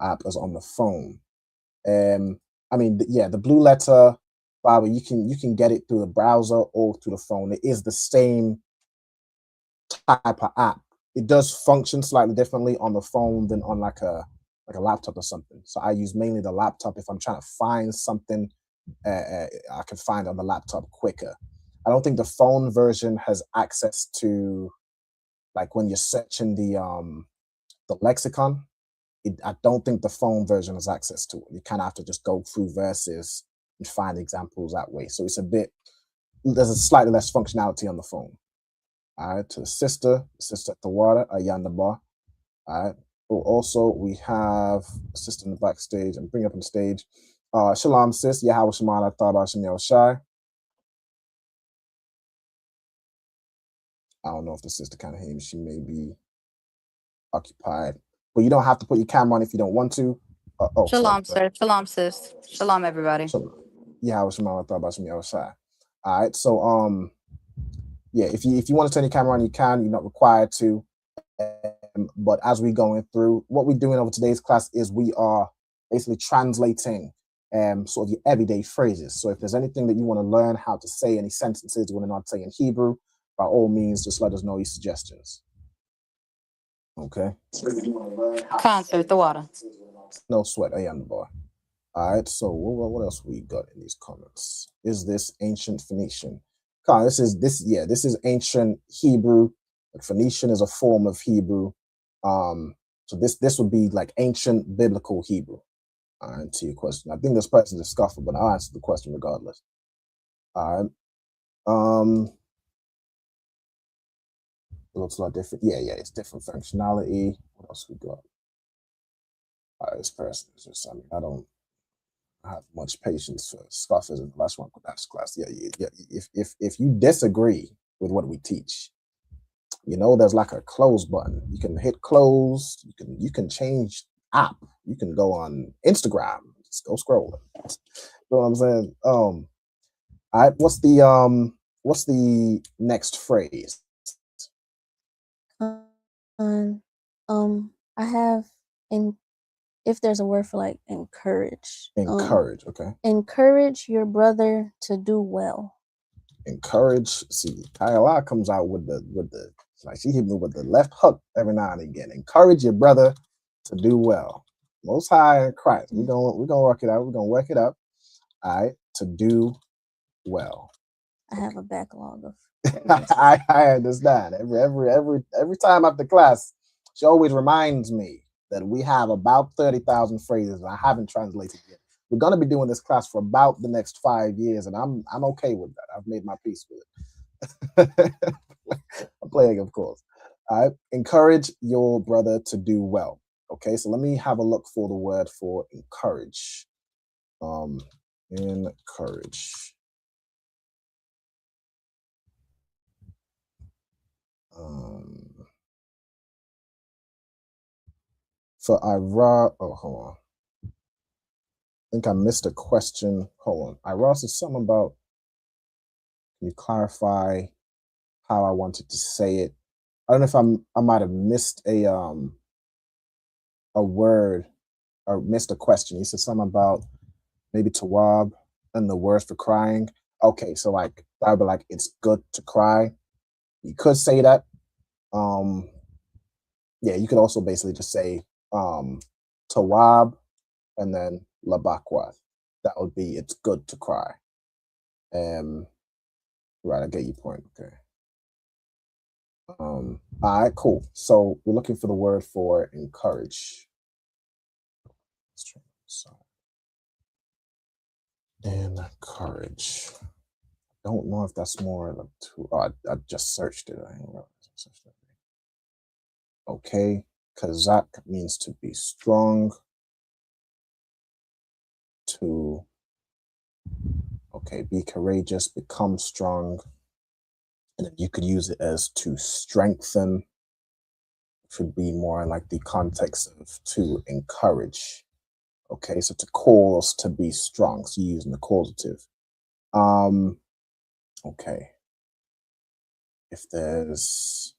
app as on the phone? I mean, the Blue Letter Bible, you can get it through the browser or through the phone. It is the same type of app. It does function slightly differently on the phone than on like a laptop or something. So I use mainly the laptop if I'm trying to find something. I can find on the laptop quicker. I don't think the phone version has access to, like, when you're searching the lexicon. I don't think the phone version has access to it. You kind of have to just go through verses and find examples that way. So there's a slightly less functionality on the phone. All right, to the sister at the water, Ayanda Bar. All right. Oh, also, we have a sister in the backstage. I'm bringing up on stage. Shalom, sis. Yahweh Shemana Thaba Shem Shai. I don't know if the sister kind of hears me. She may be occupied. But you don't have to put your camera on if you don't want to. Shalom, sir. Shalom, sis. Shalom, everybody. Yahweh Shemana Thaba Shem Shai. All right. So, yeah, if you want to turn your camera on, you can. You're not required to. But as we're going through, what we're doing over today's class is we are basically translating sort of your everyday phrases. So if there's anything that you want to learn how to say, any sentences you want to know how to say in Hebrew, by all means, just let us know your suggestions. Okay. Concert, the water. No sweat. I am the boy. All right. So what else we got in these comments? Is this ancient Phoenician? This is ancient Hebrew. Phoenician is a form of Hebrew. So this would be like ancient biblical Hebrew. All right, to your question. I think this person's a scoffer, but I'll answer the question regardless. All right. It looks a lot different. Yeah, it's different functionality. What else we got? All right, this person is just, I don't have much patience for scoffers in the Lashawan Qadash class. Yeah. If you disagree with what we teach, there's like a close button. You can hit close. You can change app. You can go on Instagram. Just go scroll. You know what I'm saying? All right. What's the next phrase? I have if there's a word for like encourage. Encourage. Okay. Encourage your brother to do well. Encourage. See, Kayla comes out with the like she hit me with the left hook every now and again. Encourage your brother to do well. Most High in Christ. We're gonna work it out. We're gonna work it up. All right, to do well. I have a backlog of. I understand. Every time after class, she always reminds me that we have about 30,000 phrases and I haven't translated yet. We're gonna be doing this class for about the next 5 years, and I'm okay with that. I've made my peace with it. I'm playing, of course. All right. Encourage your brother to do well. Okay, so let me have a look for the word for encourage. Encourage. For Ira, hold on. I think I missed a question. Hold on. Ira said something about, can you clarify how I wanted to say it? I don't know if I might have missed a word or missed a question. He said something about maybe Tawab and the word for crying. Okay, so like that would be like, it's good to cry. You could say that. Yeah, you could also basically just say Tawab and then Labakwa. That would be, it's good to cry. Right, I get your point. Okay. All right, cool. So we're looking for the word for encourage. Let's try this out. Encourage. I don't know if that's more like I just searched it. I didn't realize I searched it. Okay, Kazak means to be strong. Be courageous, become strong. And then you could use it as to strengthen, which would be more like the context of to encourage. Okay, so to cause to be strong, so you're using the causative. Okay. Let's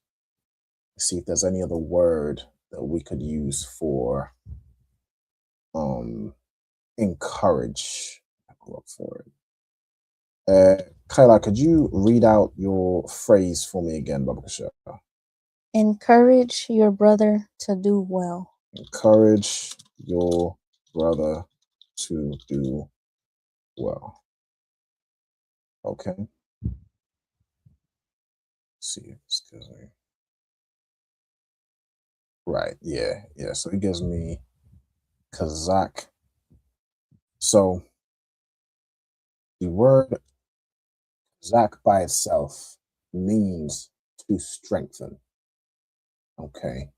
see if there's any other word that we could use for encourage. I'll look for it. Kyla, could you read out your phrase for me again, Baba Kasha? Encourage your brother to do well. Encourage your brother to do well. Okay. Let's see, excuse me. Right, yeah. So it gives me Kazakh. So the word Kazakh by itself means to strengthen. Okay.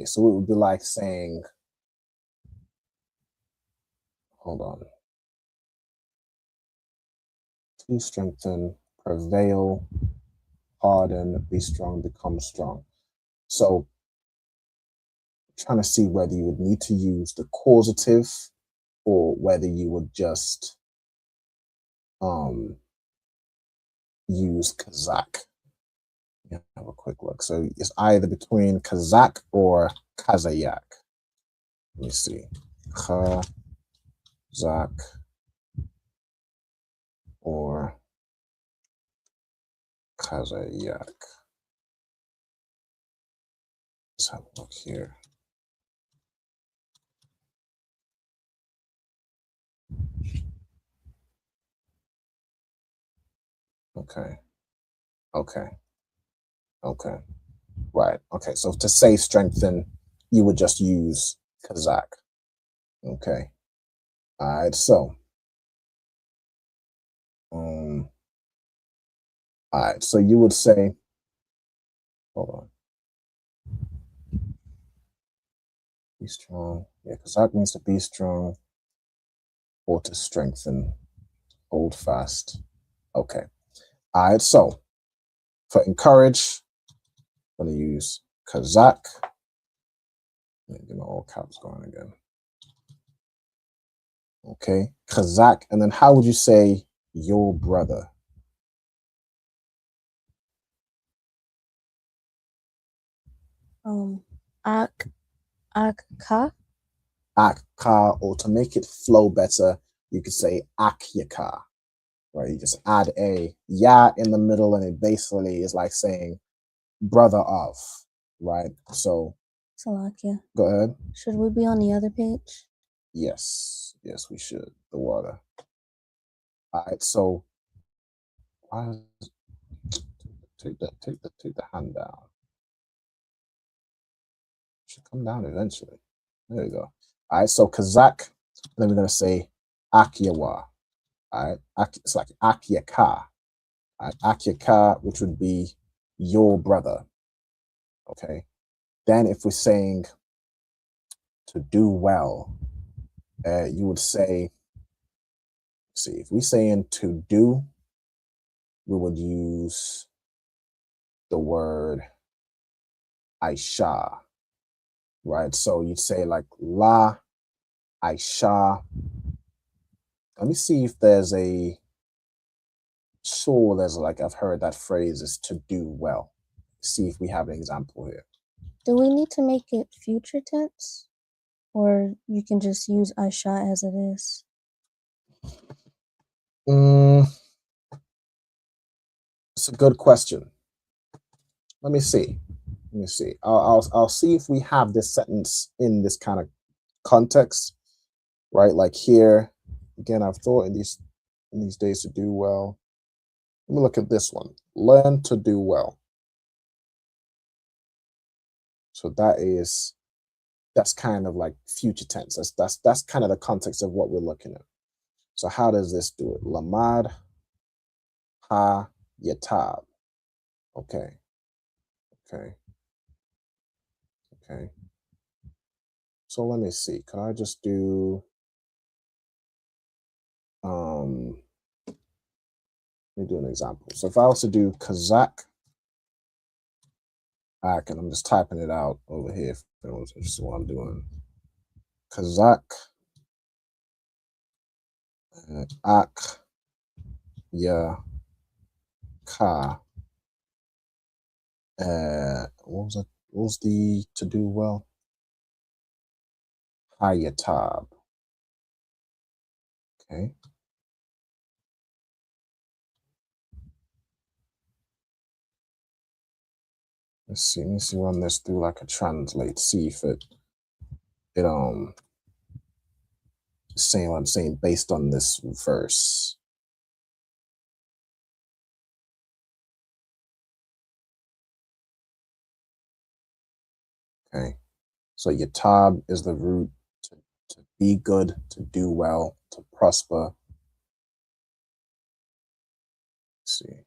So it would be like saying, hold on. To strengthen, prevail, harden, be strong, become strong. So trying to see whether you would need to use the causative or whether you would just use Kazakh. Yeah, have a quick look. So it's either between Kazakh or Kazayak. Let me see. Kazakh or Kazayak. Let's have a look here. Okay. Right. Okay. So to say strengthen, you would just use Kazakh. Okay. All right. So, all right. So you would say, hold on. Be strong. Yeah, Kazakh means to be strong or to strengthen, hold fast. Okay. All right. So for encourage, I'm going to use Kazakh. Get my all caps going again. Okay. Kazakh. And then how would you say your brother? Akka. Akka, or to make it flow better, you could say Akyaka. Right? You just add a ya in the middle, and it basically is like saying brother of, right? So Salakia. Go ahead. Should we be on the other page? Yes, we should. The water. All right, so take the hand down. Should come down eventually. There you go. All right, so Kazakh, then we're gonna say Akyawa. All right, it's like Akyaka. Akyaka, which would be your brother. Okay. Then if we're saying to do well, you would say, see, if we're saying to do, we would use the word Aisha, right? So you'd say like La Aisha. Let me see if there's there's like, I've heard that phrase is to do well. See if we have an example here. Do we need to make it future tense? Or you can just use Aisha as it is? It's a good question. Let me see. I'll see if we have this sentence in this kind of context, right? Like here, again, I've thought in these days to do well. Let me look at this one. Learn to do well. So that's kind of like future tense. That's kind of the context of what we're looking at. So how does this do it? Lamad ha yatab. Okay. So let me see. Can I just do let me do an example. So if I was to do Kazakh, and I'm just typing it out over here if anyone's interested in what I'm doing. Kazakh Ak Ya Ka. What was the to do well? Hayatab. Okay. Let's see. Let me see, run this through like a translate. See if it saying what I'm saying based on this verse. Okay. So yatab is the root to be good, to do well, to prosper. Let's see.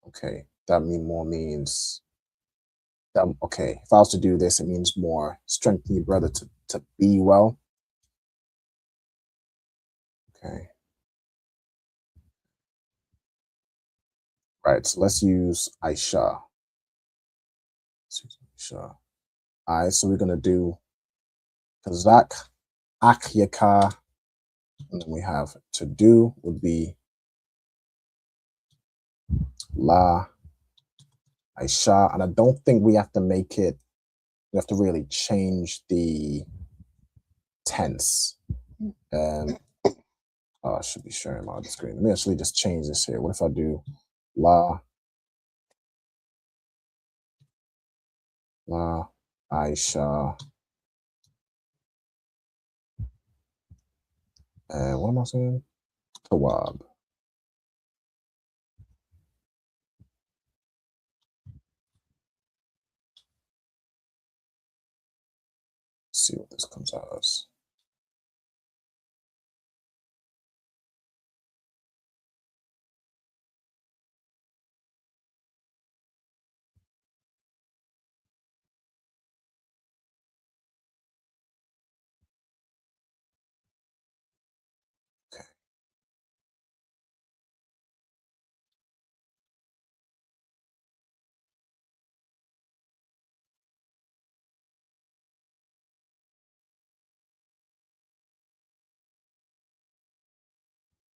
Okay, that means that, okay, if I was to do this, it means more strengthen your brother to be well. Okay. Right, so let's use Aisha. Sure. All right, so we're gonna do Kazak, Akyaka, and then we have to do would be La Aisha, and I don't think we have to make it, we have to really change the tense. I should be sharing my screen. Let me actually just change this here. What if I do La Aisha, and what am I saying? Tawab. See what this comes out as.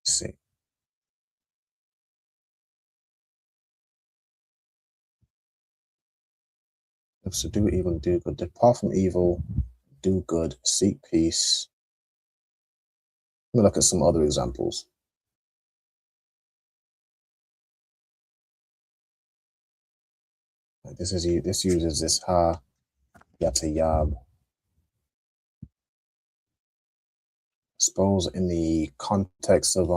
See. So do evil, do good. Depart from evil, do good, seek peace. Let me look at some other examples. This uses this ha yatayab. I suppose in the context of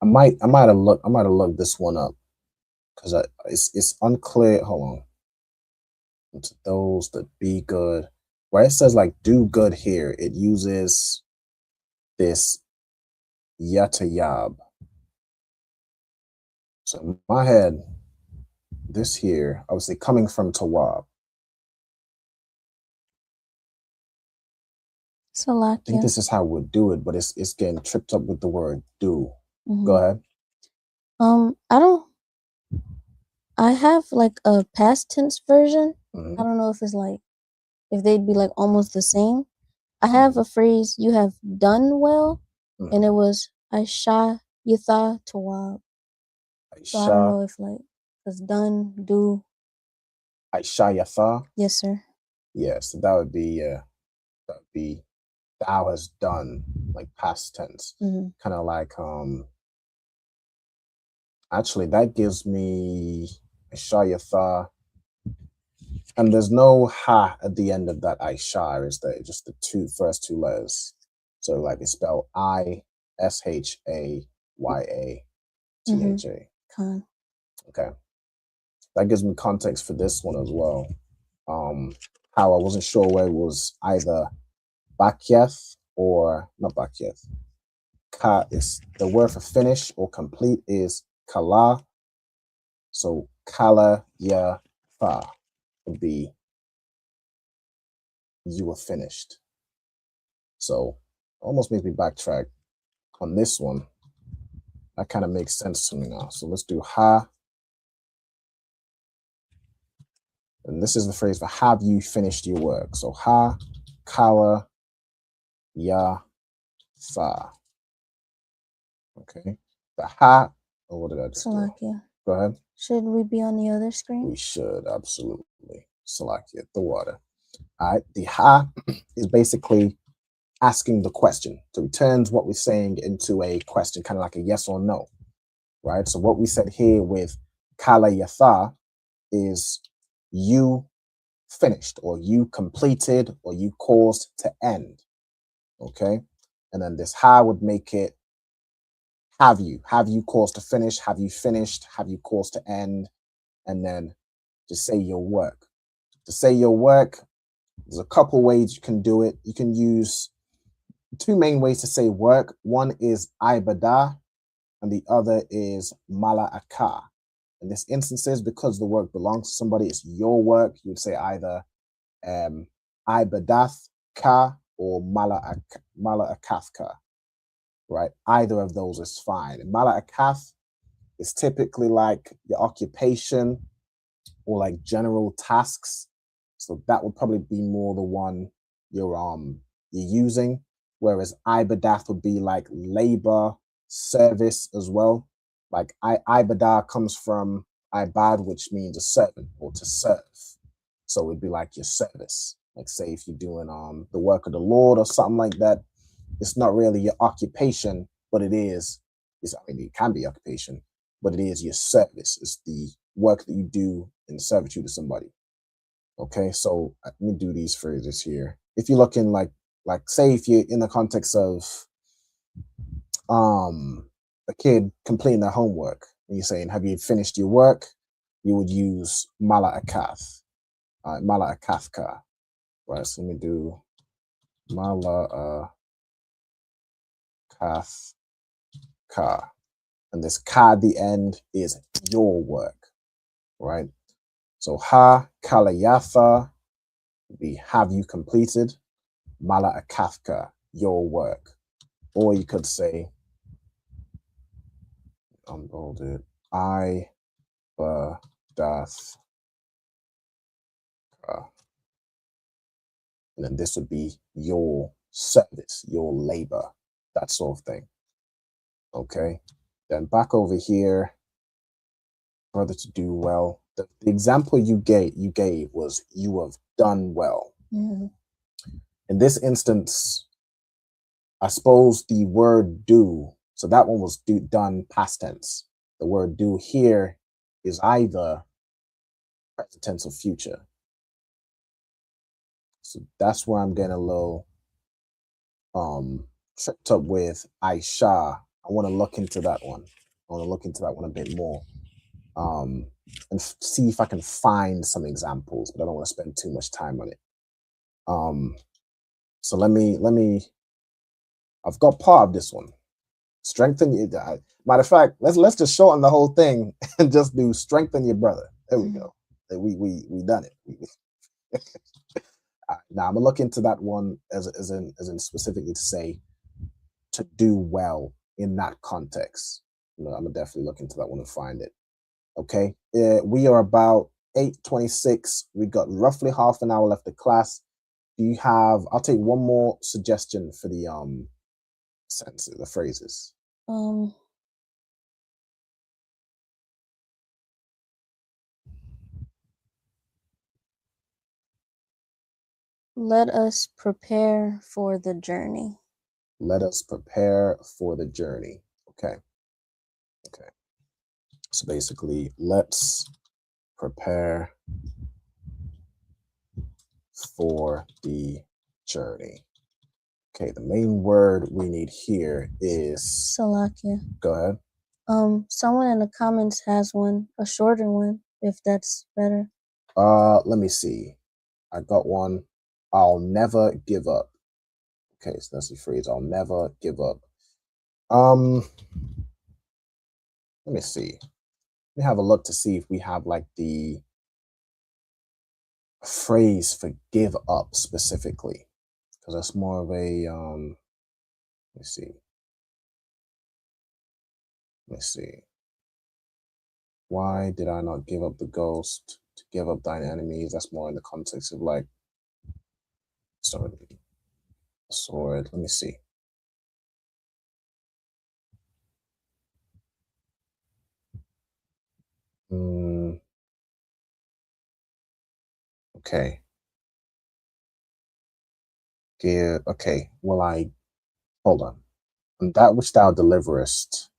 I might have looked this one up because it's unclear. Hold on. To those that be good, where it says like do good here, it uses this yatayab. So in my head, this here, obviously coming from Tawab. I think this is how we'd do it, but it's getting tripped up with the word do. Go ahead. I have like a past tense version. I don't know if it's like, if they'd be like almost the same. I have a phrase, you have done well, and it was Aisha Yitha Tawab. So I don't know if like, it's done, do. Aisha Yatha? Yes, sir. Yeah, so that would be thou has done, like past tense. Kind of like actually that gives me Aisha Yatha, and there's no ha at the end of that Aisha, is there? Just the first two letters. So like it's spelled ISHAYATHA. Okay. That gives me context for this one as well. How I wasn't sure where it was either Bakyeth or not Bakyeth. Ka is the word for finish or complete is kala. So kala ya fa would be you were finished. So almost makes me backtrack on this one. That kind of makes sense to me now. So let's do ha. And this is the phrase for have you finished your work. So ha, kala, Yatha. Okay. The ha. Oh, what did I just do? Salakia. Go ahead. Should we be on the other screen? We should, absolutely. Salakia, the water. All right. The ha is basically asking the question. So it turns what we're saying into a question, kind of like a yes or no. Right. So what we said here with kala yatha is you finished, or you completed, or you caused to end. Okay. And then this ha would make it have you caused to finish, have you finished, have you caused to end, and then to say your work. To say your work, there's a couple ways you can do it. You can use two main ways to say work. One is ibadah, and the other is mala'akah. In this instances, because the work belongs to somebody, it's your work, you would say either ibadath ka or mala'akath ka, right? Either of those is fine. Mala'akath is typically like your occupation or like general tasks. So that would probably be more the one you're using. Whereas ibadath would be like labor, service as well. Like ibadah comes from ibad, which means a servant or to serve. So it'd be like your service. Like say if you're doing the work of the Lord or something like that, it's not really your occupation, but it is. It can be occupation, but it is your service. It's the work that you do in servitude to somebody. Okay, so let me do these phrases here. If you're looking like say if you're in the context of a kid completing their homework and you're saying, have you finished your work? You would use mala'akath, mala'akathka. Right, so let me do mala'akathka. And this ka at the end is your work, right? So ha kalayatha would be have you completed, mala'akathka, your work. Or you could say, unbolded, I dath. And then this would be your service, your labor, that sort of thing. Okay. Then back over here, brother, to do well. The example you gave was you have done well. Mm-hmm. In this instance, I suppose the word do, so that one was done past tense. The word do here is either present tense or future. So that's where I'm getting a little tripped up with Aisha. I want to look into that one. I want to look into that one a bit more. And see if I can find some examples, but I don't want to spend too much time on it. So let me I've got part of this one. Strengthen it. Matter of fact, let's just shorten the whole thing and just do strengthen your brother. There we go. We done it. Now I'm gonna look into that one as in specifically to say to do well in that context. I'm gonna definitely look into that one and find it. Okay, we are about 8:26. We got roughly half an hour left of class. Do you have? I'll take one more suggestion for the sentences, the phrases. Let us prepare for the journey. Let us prepare for the journey. Okay. Okay. So basically, let's prepare for the journey. Okay, the main word we need here is Salakia. Go ahead. Someone in the comments has one, a shorter one, if that's better. Let me see. I got one. I'll never give up. Okay, so that's the phrase. I'll never give up. Let me see. Let me have a look to see if we have like the phrase for give up specifically, because that's more of a let me see. Let me see. Why did I not give up the ghost? To give up thine enemies. That's more in the context of like, sorry. Sword. Let me see. Okay. Okay. Well, hold on. And that which thou deliverest.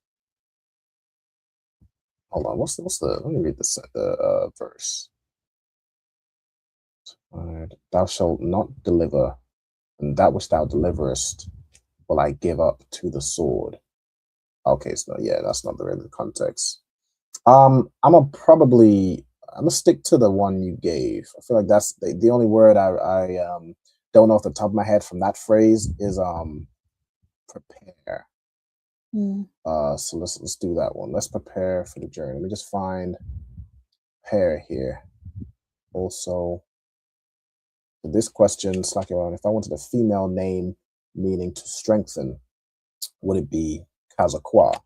Hold on. What's the? Let me read the verse. Thou shalt not deliver, and that which thou deliverest will I give up to the sword. Okay, so yeah, that's not the real context. I'm gonna stick to the one you gave. I feel like that's the only word I don't know off the top of my head from that phrase is prepare. So let's do that one. Let's prepare for the journey. Let me just find prepare here. Also, for this question, slacking around, if I wanted a female name meaning to strengthen, would it be Kazakwa?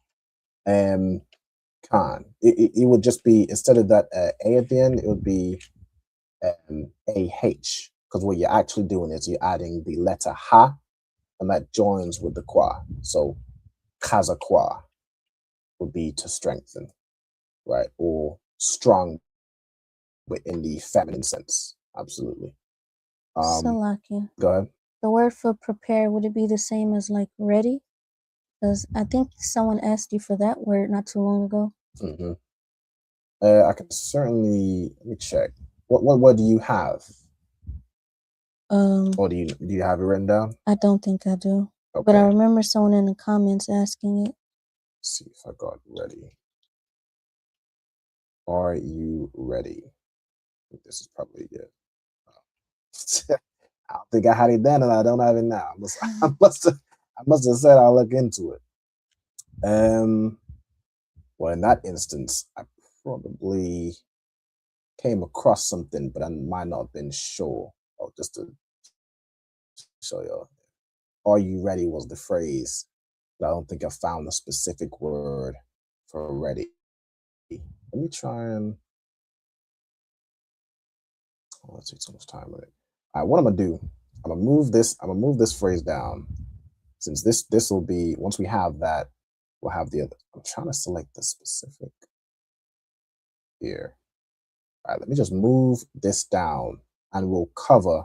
Khan. It would just be, instead of that A at the end, it would be AH, because what you're actually doing is you're adding the letter Ha, and that joins with the Kwa. So Kazakwa would be to strengthen, right? Or strong, but in the feminine sense. Absolutely. Salakia. Go ahead. The word for prepare, would it be the same as like ready? Because I think someone asked you for that word not too long ago. Mm-hmm. I can certainly, let me check. What do you have? Or do you have it written down? I don't think I do. Okay. But I remember someone in the comments asking it. Let's see if I got ready. Are you ready? I think this is probably it. I don't think I had it then, and I don't have it now. I must have said I'll look into it. Well, in that instance, I probably came across something, but I might not have been sure. Oh, just to show you. Are you ready was the phrase, but I don't think I found a specific word for ready. Let me try and let's take so much time with it. All right, what I'm gonna do, I'm gonna move this phrase down. Since this will be, once we have that, we'll have the other. I'm trying to select the specific here. All right, let me just move this down and we'll cover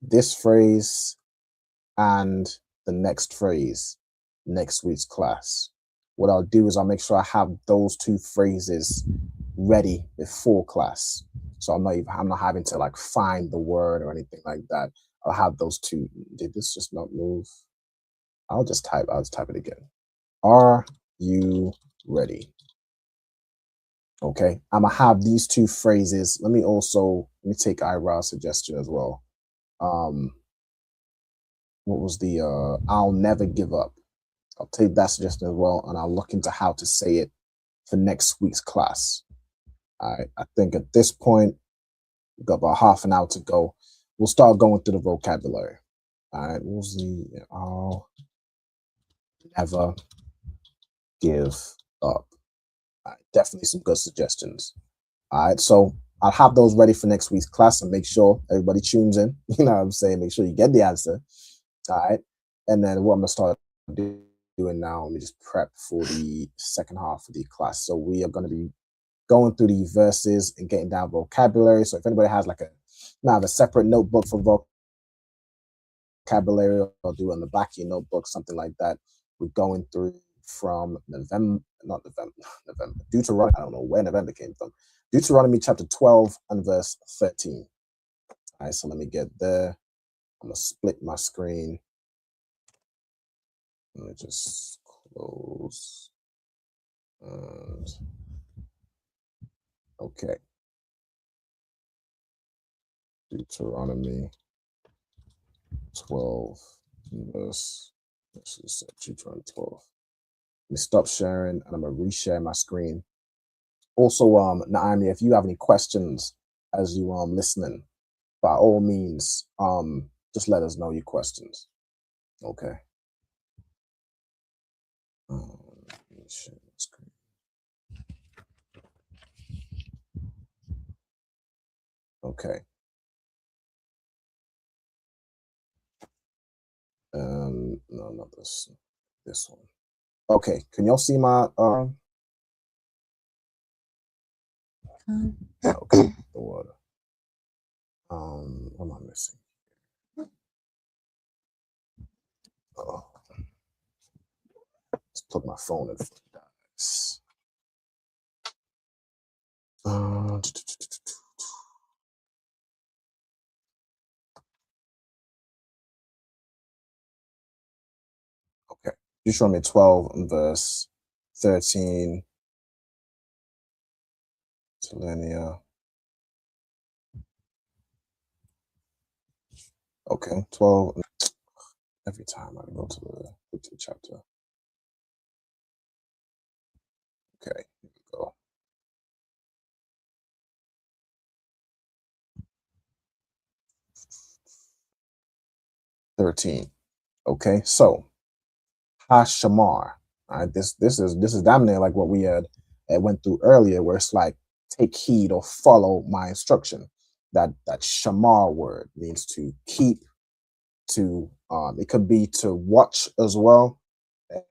this phrase and the next phrase next week's class. What I'll do is I'll make sure I have those two phrases ready before class. So I'm not having to like find the word or anything like that. I'll have those two. Did this just not move? I'll just type it again. Are you ready? Okay, I'm gonna have these two phrases. Let me take Ira's suggestion as well. What was the I'll never give up? I'll take that suggestion as well, and I'll look into how to say it for next week's class. I think at this point, we've got about half an hour to go. We'll start going through the vocabulary. All right, what was the I'll never give up? All right, definitely some good suggestions. All right, so I'll have those ready for next week's class and make sure everybody tunes in. You know what I'm saying? Make sure you get the answer. All right, and then what I'm gonna start doing now, let me just prep for the second half of the class. So we are going to be going through the verses and getting down vocabulary. So if anybody has like a separate notebook for vocabulary, or do on the back of your notebook, something like that. We're going through from November, Deuteronomy. I don't know where November came from. Deuteronomy chapter 12 and verse 13. All right, so let me get there. I'm gonna split my screen. Let me just close. And okay. Deuteronomy 12 verse. Deuteronomy 12. Let me stop sharing and I'm gonna reshare my screen. Also, Naomi, if you have any questions as you listening, by all means, just let us know your questions. Okay. Let me share my screen. Okay. No, not this. This one. Okay, can y'all see my okay, the water. What am I missing? Oh, let's plug my phone in. Dies. Okay, Deuteronomy 12 and verse 13. Selenia. Okay, 12. Every time I go to the chapter. Okay, here we go. 13. Okay, so Hashamar. All right, this is damn near like what we had went through earlier, where it's like take heed or follow my instruction. That shamar word means to keep, to it could be to watch as well, it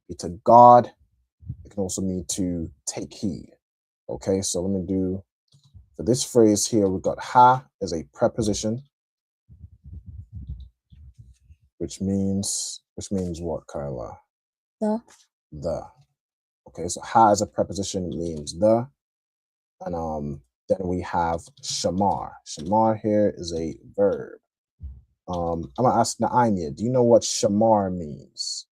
could be to guard. It can also mean to take heed. Okay, so let me do for this phrase here. We've got ha as a preposition, which means what, Kyla? The. Okay, so ha as a preposition means the, and then we have shamar. Shamar here is a verb. I'm gonna ask Naimia, do you know what shamar means?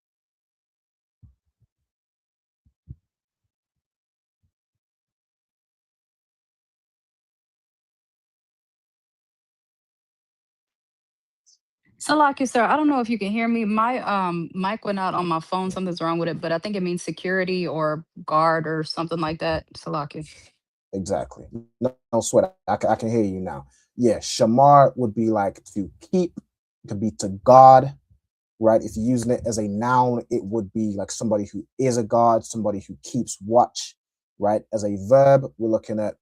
So, like you, sir, I don't know if you can hear me. My mic went out on my phone. Something's wrong with it, but I think it means security or guard or something like that. Salaki. Exactly. No sweat. I can hear you now. Yeah, shamar would be like to keep. It could be to guard, right? If you're using it as a noun, it would be like somebody who is a guard, somebody who keeps watch, right? As a verb, we're looking at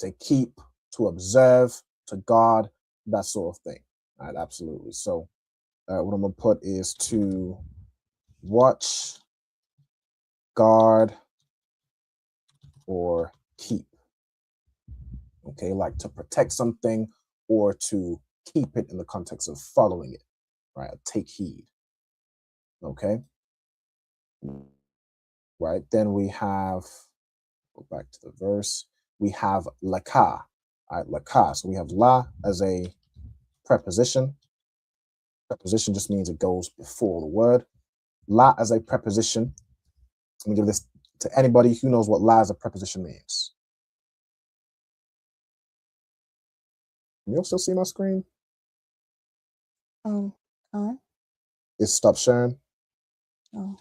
to keep, to observe, to guard, that sort of thing. All right, absolutely. So what I'm gonna put is to watch, guard, or keep. Okay, like to protect something or to keep it in the context of following it, right? Take heed. Okay. Right. Then we have, go back to the verse, we have laka. All right, laka. So we have la as a preposition. Preposition just means it goes before the word. La as a preposition. Let me give this to anybody who knows what la as a preposition means. Can you also see my screen? On. It stopped sharing. Oh.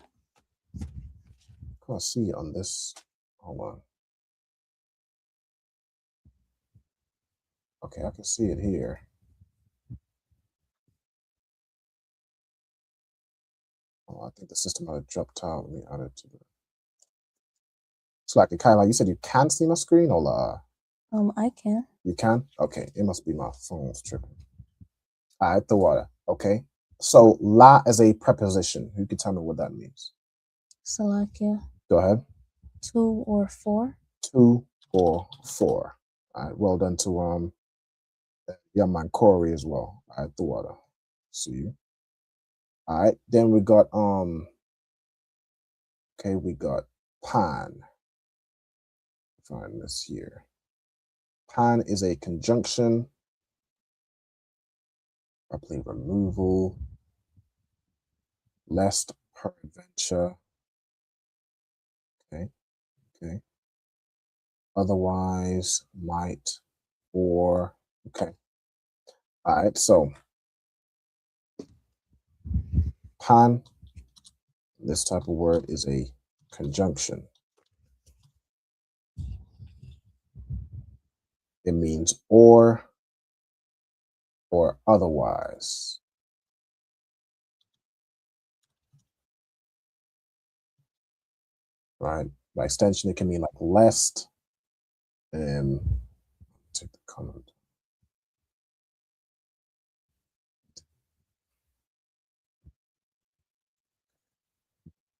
Can't see it on this. Hold on. Okay, I can see it here. Oh, I think the system had dropped out. Let me add it to the. It's like Kyla, you said you can see my screen, or I can. You can? Okay, it must be my phone's tripping. All right, the water. Okay, so la as a preposition. Who can tell me what that means? Salakia. Go ahead. 2 or 4. 2 or 4. All right, well done to Yaman Corey as well. All right, the water. See you. All right, then we got okay, we got pan. Find this here. Pan is a conjunction. I believe removal, lest peradventure. Okay, okay. Otherwise, might, or okay. All right, so pan, this type of word is a conjunction. It means or otherwise. Right? By extension, it can mean like lest. And take the comment.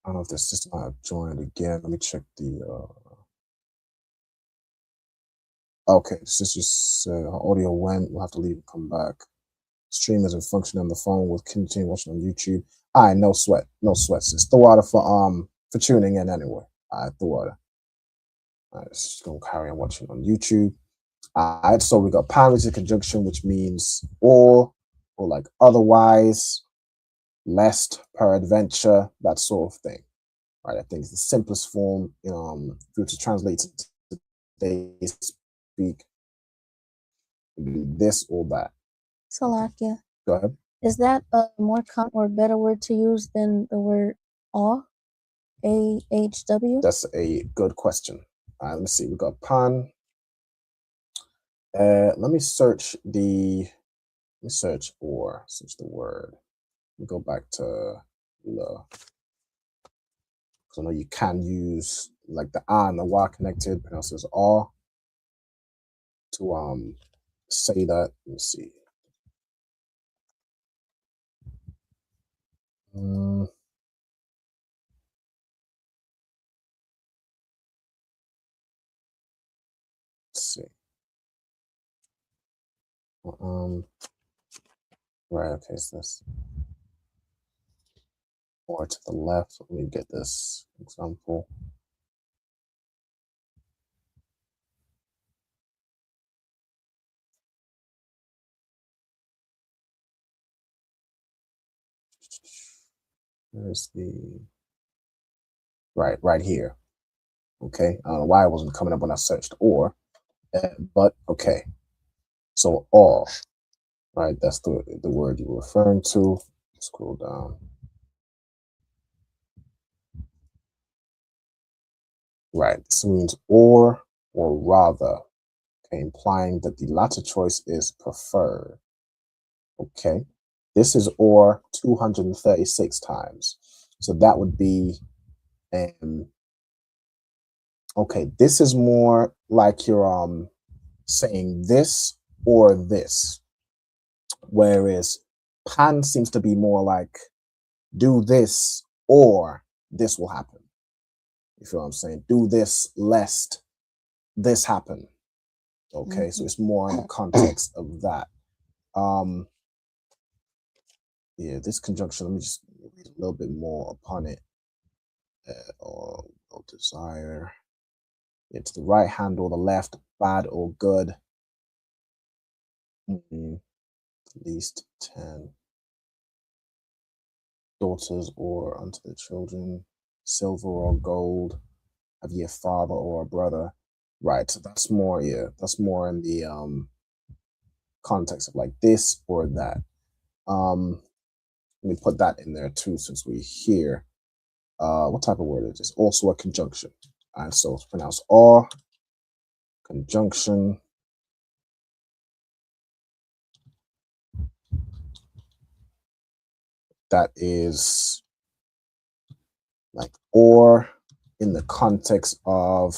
I don't know if the system might have joined again. Let me check the. Okay, this just audio went. We'll have to leave and come back. Stream isn't functioning on the phone. We'll continue watching on YouTube. All right, no sweat, no sweat. Sis. The water for tuning in anyway. All right, the water. All right, let's just gonna carry on watching on YouTube. All right, so we got parenthesis conjunction, which means or like otherwise, lest, peradventure, that sort of thing. Right, I think it's the simplest form. If you were to translate it to today's speak, it would be this or that. Salakia. Go ahead. Is that a more common or better word to use than the word aw? AHW? That's a good question. Let me see. We got pan. Let me search the. Let me search or search the word. We go back to the. Because I know you can use like the and the wa connected, pronounce as aw. To say that. Let me see. Let's see. Right. Okay. So this or to the left. Let me get this example. There's the right here. Okay, I don't know why it wasn't coming up when I searched or, but okay. So all, right? That's the word you were referring to. Scroll down. Right. This means or rather. Okay, implying that the latter choice is preferred. Okay. This is or 236 times. So that would be okay, this is more like you're saying this or this. Whereas pan seems to be more like do this or this will happen. You feel what I'm saying? Do this lest this happen. Okay, so it's more in the context of that. Yeah, this conjunction, let me just read a little bit more upon it. Or desire. Yeah, to the right hand or the left, bad or good. At least 10 daughters or unto the children, silver or gold. Have ye a father or a brother? Right, so that's more, yeah, that's more in the context of like this or that. Let me put that in there too, since we're here. What type of word is this? Also a conjunction. All right, so it's pronounced or conjunction. That is like or in the context of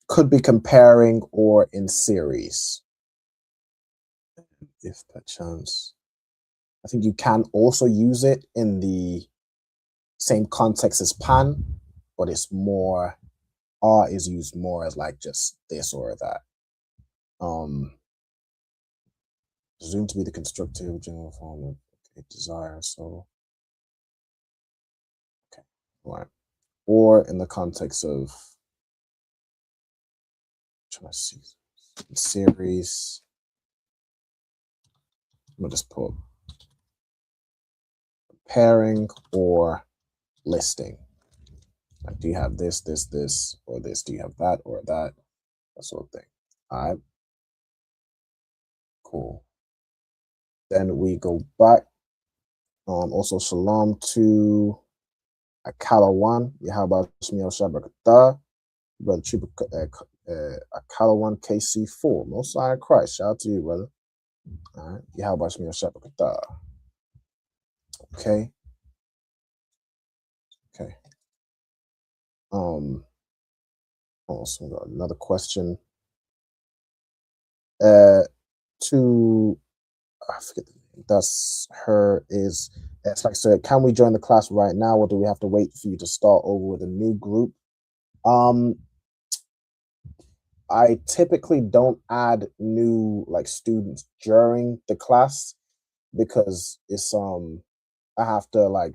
could be comparing or in series. If perchance. I think you can also use it in the same context as pan, but it's more R is used more as like just this or that. Presumed to be the constructive general form of desire. So okay, right. Or in the context of trying to see series. I'm gonna just put pairing or listing. Like, do you have this, or this? Do you have that or that? That sort of thing. All right. Cool. Then we go back. Also, shalom to Akalawan. Yahaba Shmiel Shabakata. Brother Akalawan KC4. Most High Christ. Shout out to you, brother. All right. Yahaba Shmiel Shabakata. Okay. Okay. Also got another question. To I forget the name. That's her is it's like, so can we join the class right now, or do we have to wait for you to start over with a new group? I typically don't add new like students during the class because it's I have to like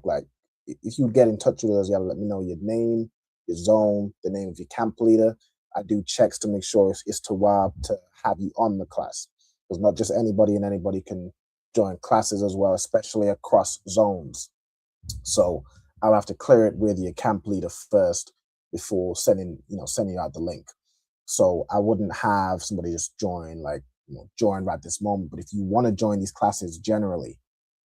if you get in touch with us, you gotta let me know your name, your zone, the name of your camp leader. I do checks to make sure it's Tawab to have you on the class. Because not just anybody and anybody can join classes as well, especially across zones. So I'll have to clear it with your camp leader first before sending you out the link. So I wouldn't have somebody just join join right this moment. But if you want to join these classes generally,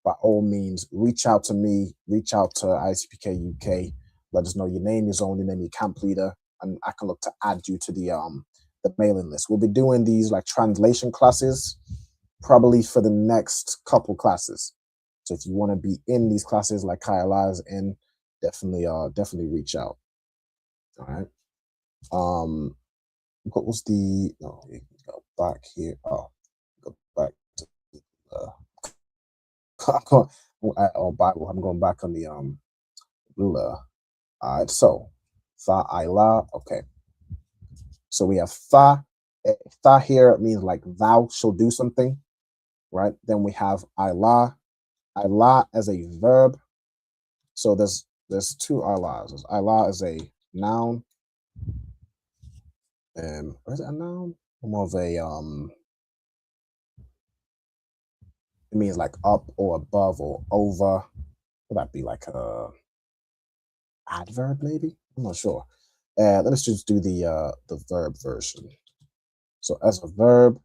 by all means, reach out to me, reach out to ISUPK UK, let us know your name, your zone, your name, your camp leader, and I can look to add you to the mailing list. We'll be doing these like translation classes probably for the next couple classes. So if you want to be in these classes like Kayla is in, definitely reach out. All right. What was the we go back here? Oh, go back to Bible. I'm going back on the ruler. All right, so Tha'ila. Okay, so we have Tha. Tha here means like thou shall do something, right? Then we have Ilah. Ilah as a verb. So there's two Ilahs. There's Ilah as a noun. Or is it a noun? More of a it means like up or above or over. Would that be like a adverb maybe? I'm not sure. Let's just do the verb version. So as a verb,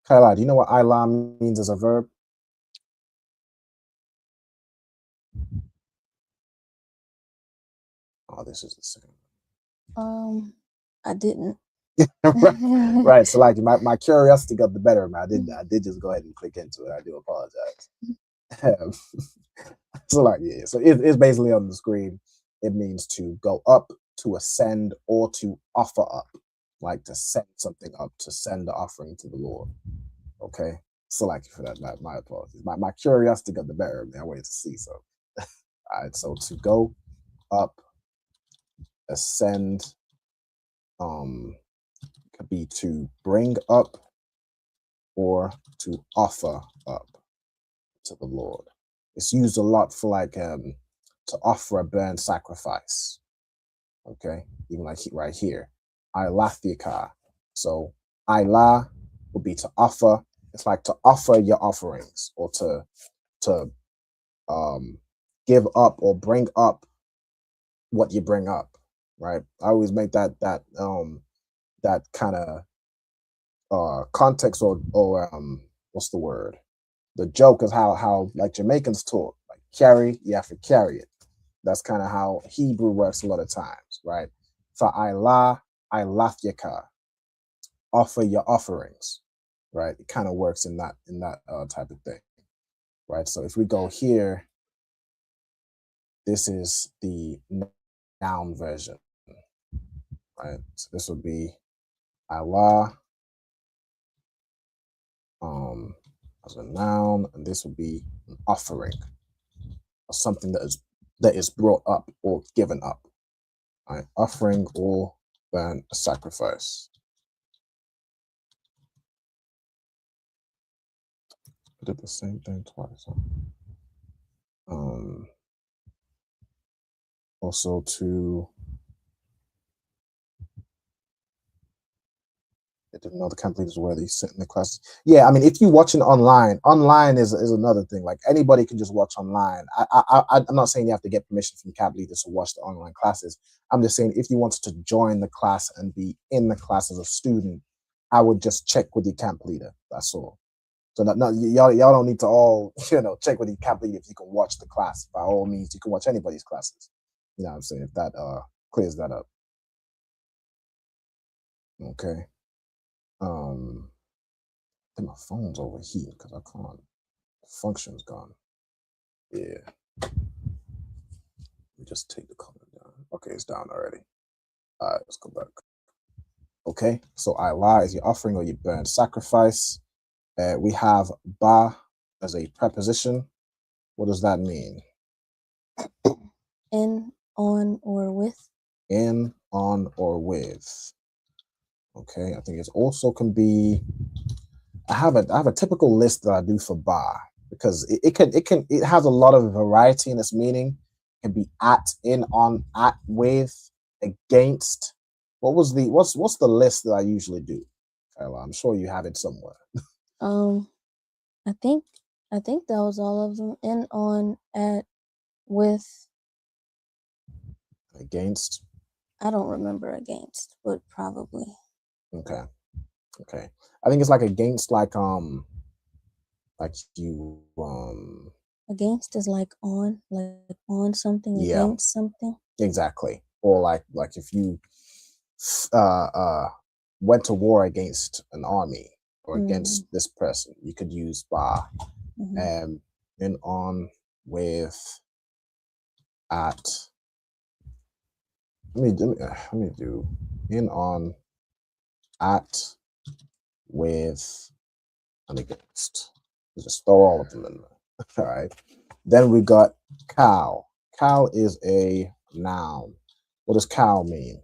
Kyla, do you know what Ilah means as a verb? Oh, this is the same. I didn't. Right. So like my curiosity got the better of me. I did just go ahead and click into it. I do apologize. So like so it's basically on the screen. It means to go up, to ascend, or to offer up, like to send something up, to send the offering to the Lord. Okay. So like for that, my apologies. My curiosity got the better of me. I wanted to see. So all right, so to go up, ascend, could be to bring up or to offer up to the Lord. It's used a lot for like to offer a burnt sacrifice. Okay, even like right here, Ilathika. So Ilah would be to offer. It's like to offer your offerings or to give up or bring up what you bring up. Right. I always make that kind of context or what's the word? The joke is how like Jamaicans talk, like carry, you have to carry it. That's kind of how Hebrew works a lot of times, right? For Ilah, Ilathika, offer your offerings, right? It kind of works in that type of thing, right? So if we go here, this is the noun version, right? So this would be Ilah as a noun, and this would be an offering or something that is brought up or given up. Right? Offering or burnt sacrifice. I did the same thing twice. Also to I didn't know the camp leaders where they sit in the classes. Yeah, I mean, if you're watching online is another thing. Like anybody can just watch online. I'm not saying you have to get permission from camp leaders to watch the online classes. I'm just saying if you wanted to join the class and be in the class as a student, I would just check with your camp leader. That's all. So y'all don't need to all check with your camp leader if you can watch the class. By all means, you can watch anybody's classes. You know what I'm saying? If that clears that up. Okay. I think my phone's overheating because I can't. The function's gone. Yeah. Let me just take the comment down. Okay, it's down already. All right, let's go back. Okay, so Ilah is your offering or your burnt sacrifice. We have Ba as a preposition. What does that mean? In, on, or with. In, on, or with. Okay, I think it also can be. I have a typical list that I do for ba, because it has a lot of variety in its meaning. It can be at, in, on, at, with, against. What's the list that I usually do? Kyla, I'm sure you have it somewhere. I think that was all of them. In, on, at, with. Against. I don't remember against, but probably. Okay. I think it's like against, like you Against is like on something, yeah, against something. exactly. Or like if you went to war against an army or against this person, you could use ba. In, on, with, at. Let me do in, on, at, with, and against. Just throw all of them in there. All right. Then we got cow. Cow is a noun. What does cow mean?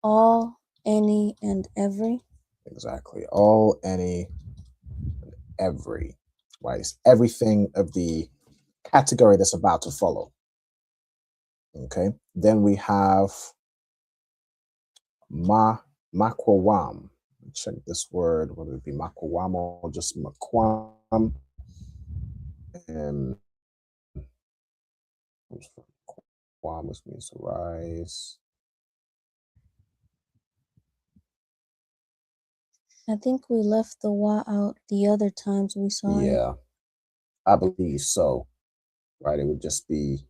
All, any, and every. Exactly. All, any, and every. Right. It's everything of the category that's about to follow. Okay. Then we have makwam. Check this word, whether it be makwam or just makwam. And kwam, which means to rise. I think we left the wa out the other times we saw it. Yeah, I believe so. Right, it would just be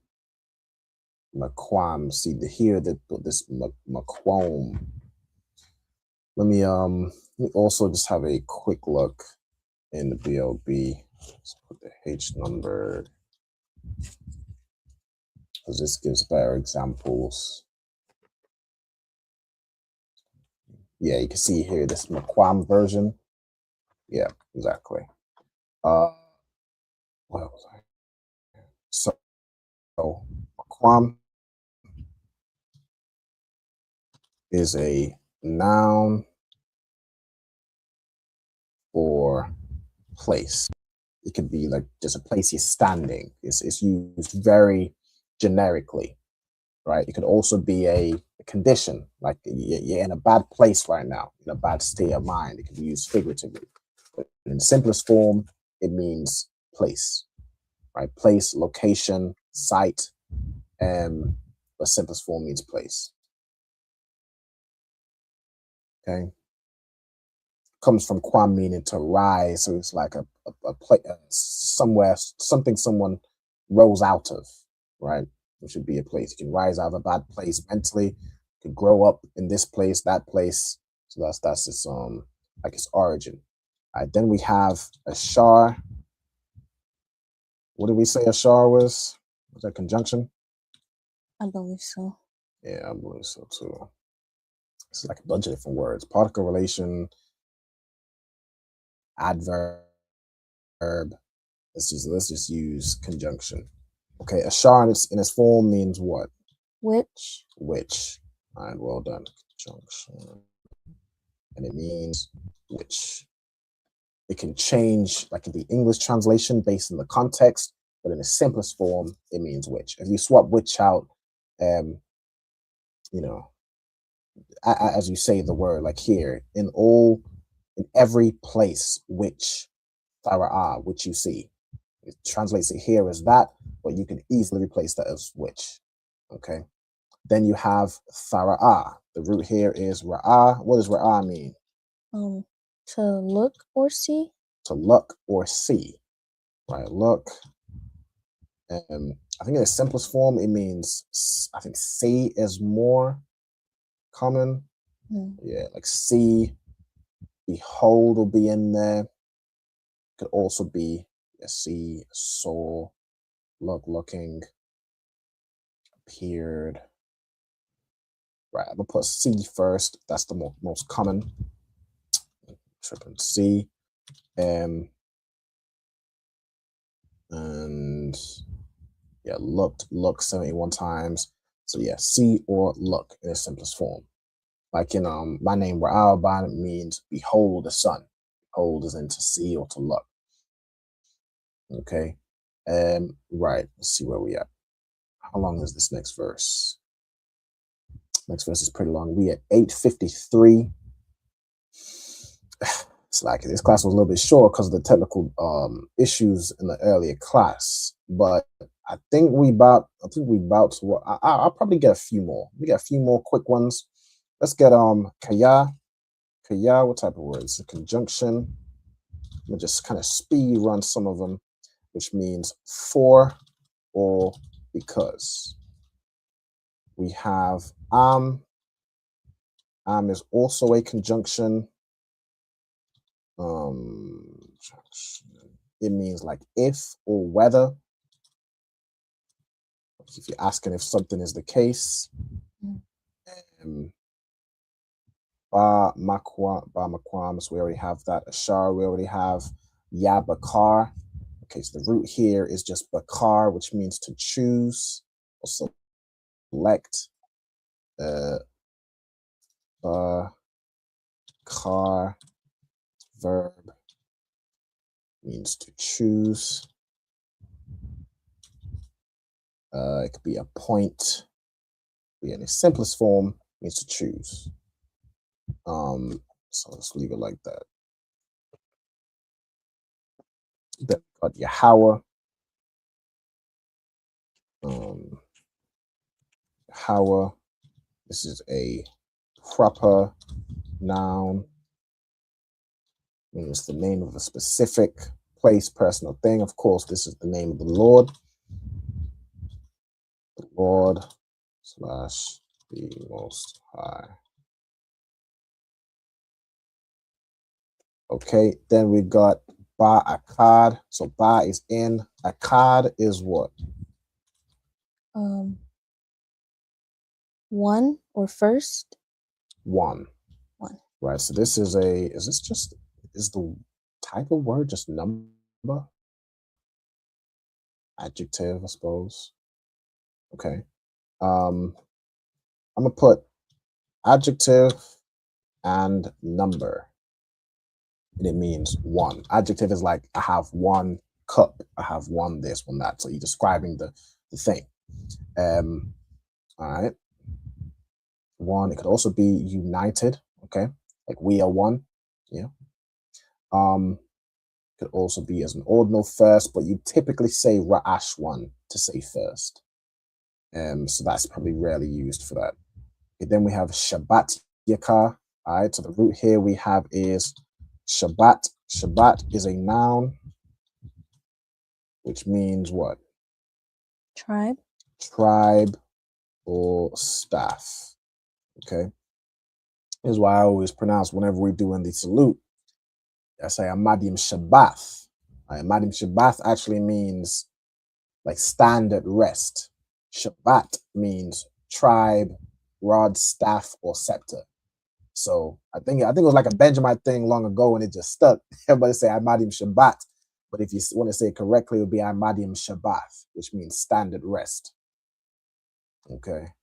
makwam. See the here that this makwam. Let me also just have a quick look in the BLB. Let's put the H number, because this gives better examples. Yeah, you can see here this makwam version. Yeah, exactly. What was I? So makwam is a noun for place. It could be like just a place you're standing. It's used very generically, right? It could also be a condition, like you're in a bad place right now, in a bad state of mind. It can be used figuratively. But in the simplest form, it means place, right? Place, location, site, and the simplest form means place. Okay. Comes from kwam, meaning to rise. So it's like a place somewhere, something someone rose out of, right? Which should be a place. You can rise out of a bad place mentally. You can grow up in this place, that place. So that's its like its origin. All right, then we have ashar. What did we say ashar was? Was that conjunction? I believe so. Yeah, I believe so too. It's like a bunch of different words. Particle relation, adverb. Let's just use conjunction. Okay, ashar in its form means what? Which. Which. All right, well done. Conjunction. And it means which. It can change, like in the English translation, based on the context, but in the simplest form, it means which. If you swap which out, you know, as you say the word, like here, in every place which which you see. It translates it here as that, but you can easily replace that as which. Okay. Then you have thara'ah. The root here is ra'ah. What does ra'ah mean? To look or see. To look or see. Right. Look. I think in the simplest form, it means, I think see is more common. Yeah, like see, behold will be in there. Could also be see, saw, looking, appeared. Right, I'm gonna put C first. That's the most common. Tripping C. And yeah, look 71 times. So yeah, see or look in its simplest form. Like in my name Ra'al means behold the sun. Behold is in to see or to look. Okay. Right. Let's see where we at. How long is this next verse? Next verse is pretty long. We at 8:53. It's like this class was a little bit short because of the technical issues in the earlier class, but I think we about to. I'll probably get a few more. We got a few more quick ones. Let's get kaya. Kaya, what type of words? A conjunction. We'll just kind of speed run some of them, which means for or because. We have am. Am is also a conjunction. It means like if or whether. If you're asking if something is the case. Ba makwam, so we already have that. Ashar, we already have ya bakar. Okay, so the root here is just bakar, which means to choose or select. Bakar, verb, means to choose. It could be a point. Be in its simplest form, means to choose. So let's leave it like that. Then we got Yahweh. Yahweh. This is a proper noun. Means the name of a specific place, person, or thing. Of course, this is the name of the Lord. The Lord / the Most High. Okay, then we got ba akkad. So ba is in. Akkad is what? One or first. One. Right. So this is is the type of word just number? Adjective, I suppose. Okay. I'm gonna put adjective and number. And it means one. Adjective is like I have one cup, I have one this, one that. So you're describing the thing. All right. One, it could also be united, okay? Like we are one. Yeah. Could also be as an ordinal first, but you typically say ra'ash one to say first. So that's probably rarely used for that. Okay, then we have Shabbat Yakar. All right, so the root here we have is Shabbat. Shabbat is a noun, which means what? Tribe. Tribe or staff. Okay. Here's why I always pronounce whenever we're doing the salute, I say Amadim Shabbath. Amadim Shabbath actually means like stand at rest. Shabbat means tribe, rod, staff, or scepter. So I think it was like a Benjamin thing long ago and it just stuck. Everybody say Amadim Shabbat. But if you want to say it correctly, it would be Amadim Shabbath, which means stand at rest. Okay.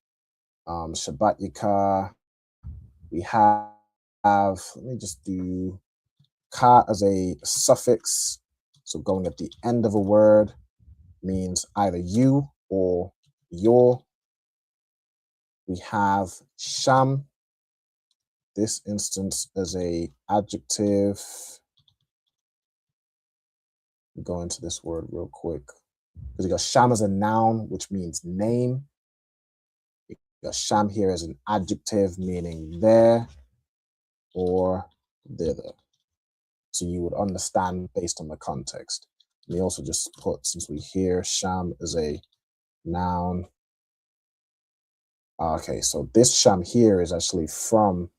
Shabbat Yikar. We have, let me just do ka as a suffix. So going at the end of a word means either you or your. We have sham. This instance as a adjective. Go into this word real quick. Because you got sham as a noun, which means name. You got sham here as an adjective, meaning there or thither. So you would understand based on the context. And we also just put, since we hear sham as a noun. Okay, so this sham here is actually from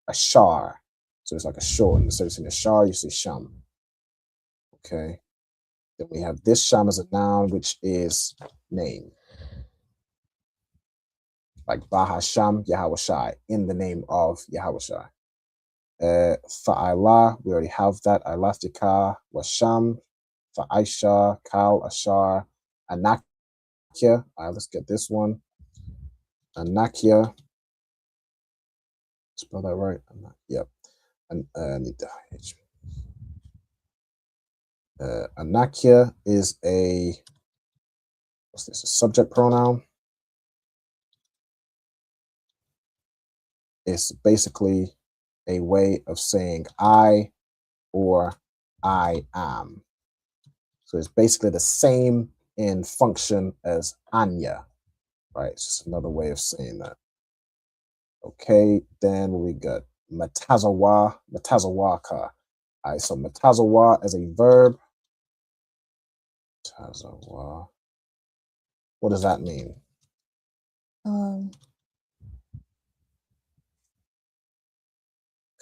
a shar. So it's like a short. Instead of saying a shar, you say sham. Okay. Then we have this sham as a noun, which is name. Like Bahasham Yahawashai, in the name of Yahawashai. Fa'ila, we already have that. Elastica, Washam, Fa'aisha, Kal, Ashar, Anakia. All right, let's get this one. Anakia. Spell that right? Yep. And Anakia is a, what's this? A subject pronoun. It's basically a way of saying I or I am. So it's basically the same in function as Anya, right? It's just another way of saying that. Okay, then we got Matazawa, Matazawaka. All right, so Matazawa as a verb. Matazawa. What does that mean?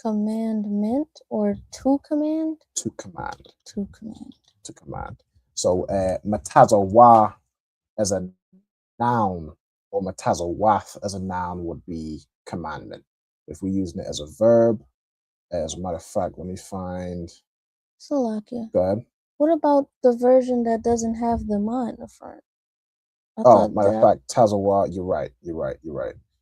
Commandment or to command? To command. To command. To command. So Matazawa as a noun or Matazawath as a noun would be commandment. If we're using it as a verb, as a matter of fact, let me find. Salakia. Go ahead. What about the version that doesn't have the ma in the front? Matter of fact, Tazawa, you're right.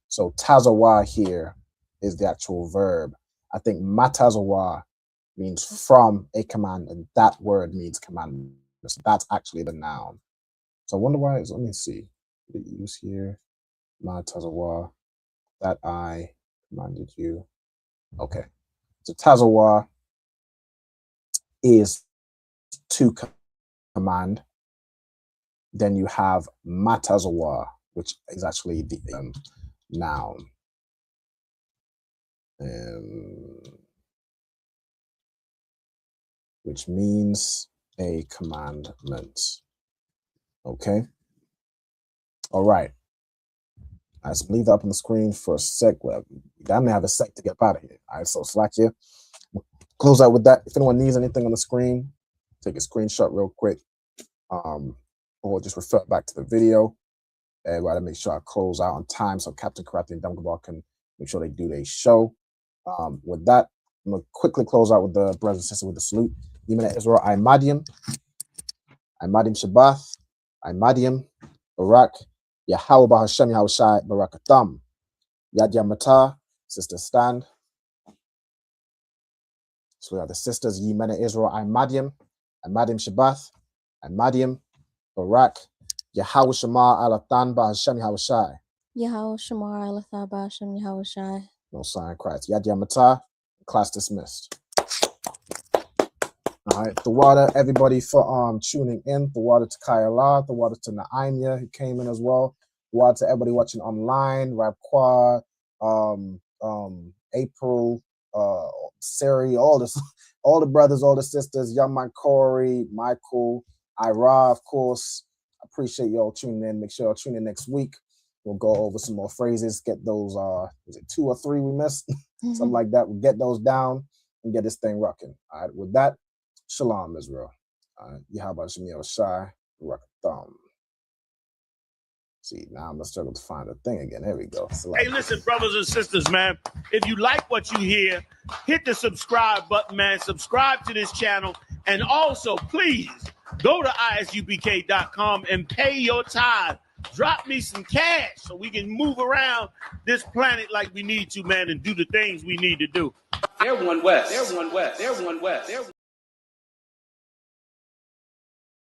So Tazawa here is the actual verb. I think Matazawa means from a command, and that word means commandment. So that's actually the noun. So I wonder why. Let me see. The use here, Matazawa, that I commanded you. Okay. So Tazawa is to command. Then you have Matazawa, which is actually the noun. Which means a commandment. Okay. All right. Let's leave that up on the screen for a sec. Well, I may have a sec to get out of here. All right, so slack here. Close out with that. If anyone needs anything on the screen, take a screenshot real quick. Or just refer back to the video. I gotta make sure I close out on time so Captain Karate and Dumgabal can make sure they do their show. With that, I'm gonna quickly close out with the brothers and sisters with the salute. Yemena Israel, I Madiam Shabbath, I Madiam, Barak, Yahweh Bahashem Yahushai, Barakatam, Yad Yamata, Sister Stand. So we have the sisters, Yemena Israel, I Madiam Shabbath, I Madiam, Barak, Yahweh Shamar Alatan Bahashem Yahushai. Yahweh Shamar Alatan Bahashem Yahushai. No sign Christ. Yad Yamata, class dismissed. All right, the water, everybody for tuning in. The water to Kayala, the water to Naimia who came in as well. The water to everybody watching online, Rabqua, April, Sari, all the brothers, all the sisters, Young Man Corey, Michael, Ira, of course. I appreciate y'all tuning in. Make sure y'all tune in next week. We'll go over some more phrases, get those, was it 2 or 3 we missed? Something like that. We'll get those down and get this thing rocking. All right, with that, Shalom, Israel. Yahweh Shem Shai, Rakatham. See, now I'm gonna struggle to find the thing again. There we go. Hey, listen, brothers and sisters, man. If you like what you hear, hit the subscribe button, man. Subscribe to this channel. And also, please, go to ISUPK.com and pay your tithe. Drop me some cash so we can move around this planet like we need to, man, and do the things we need to do. They're one West.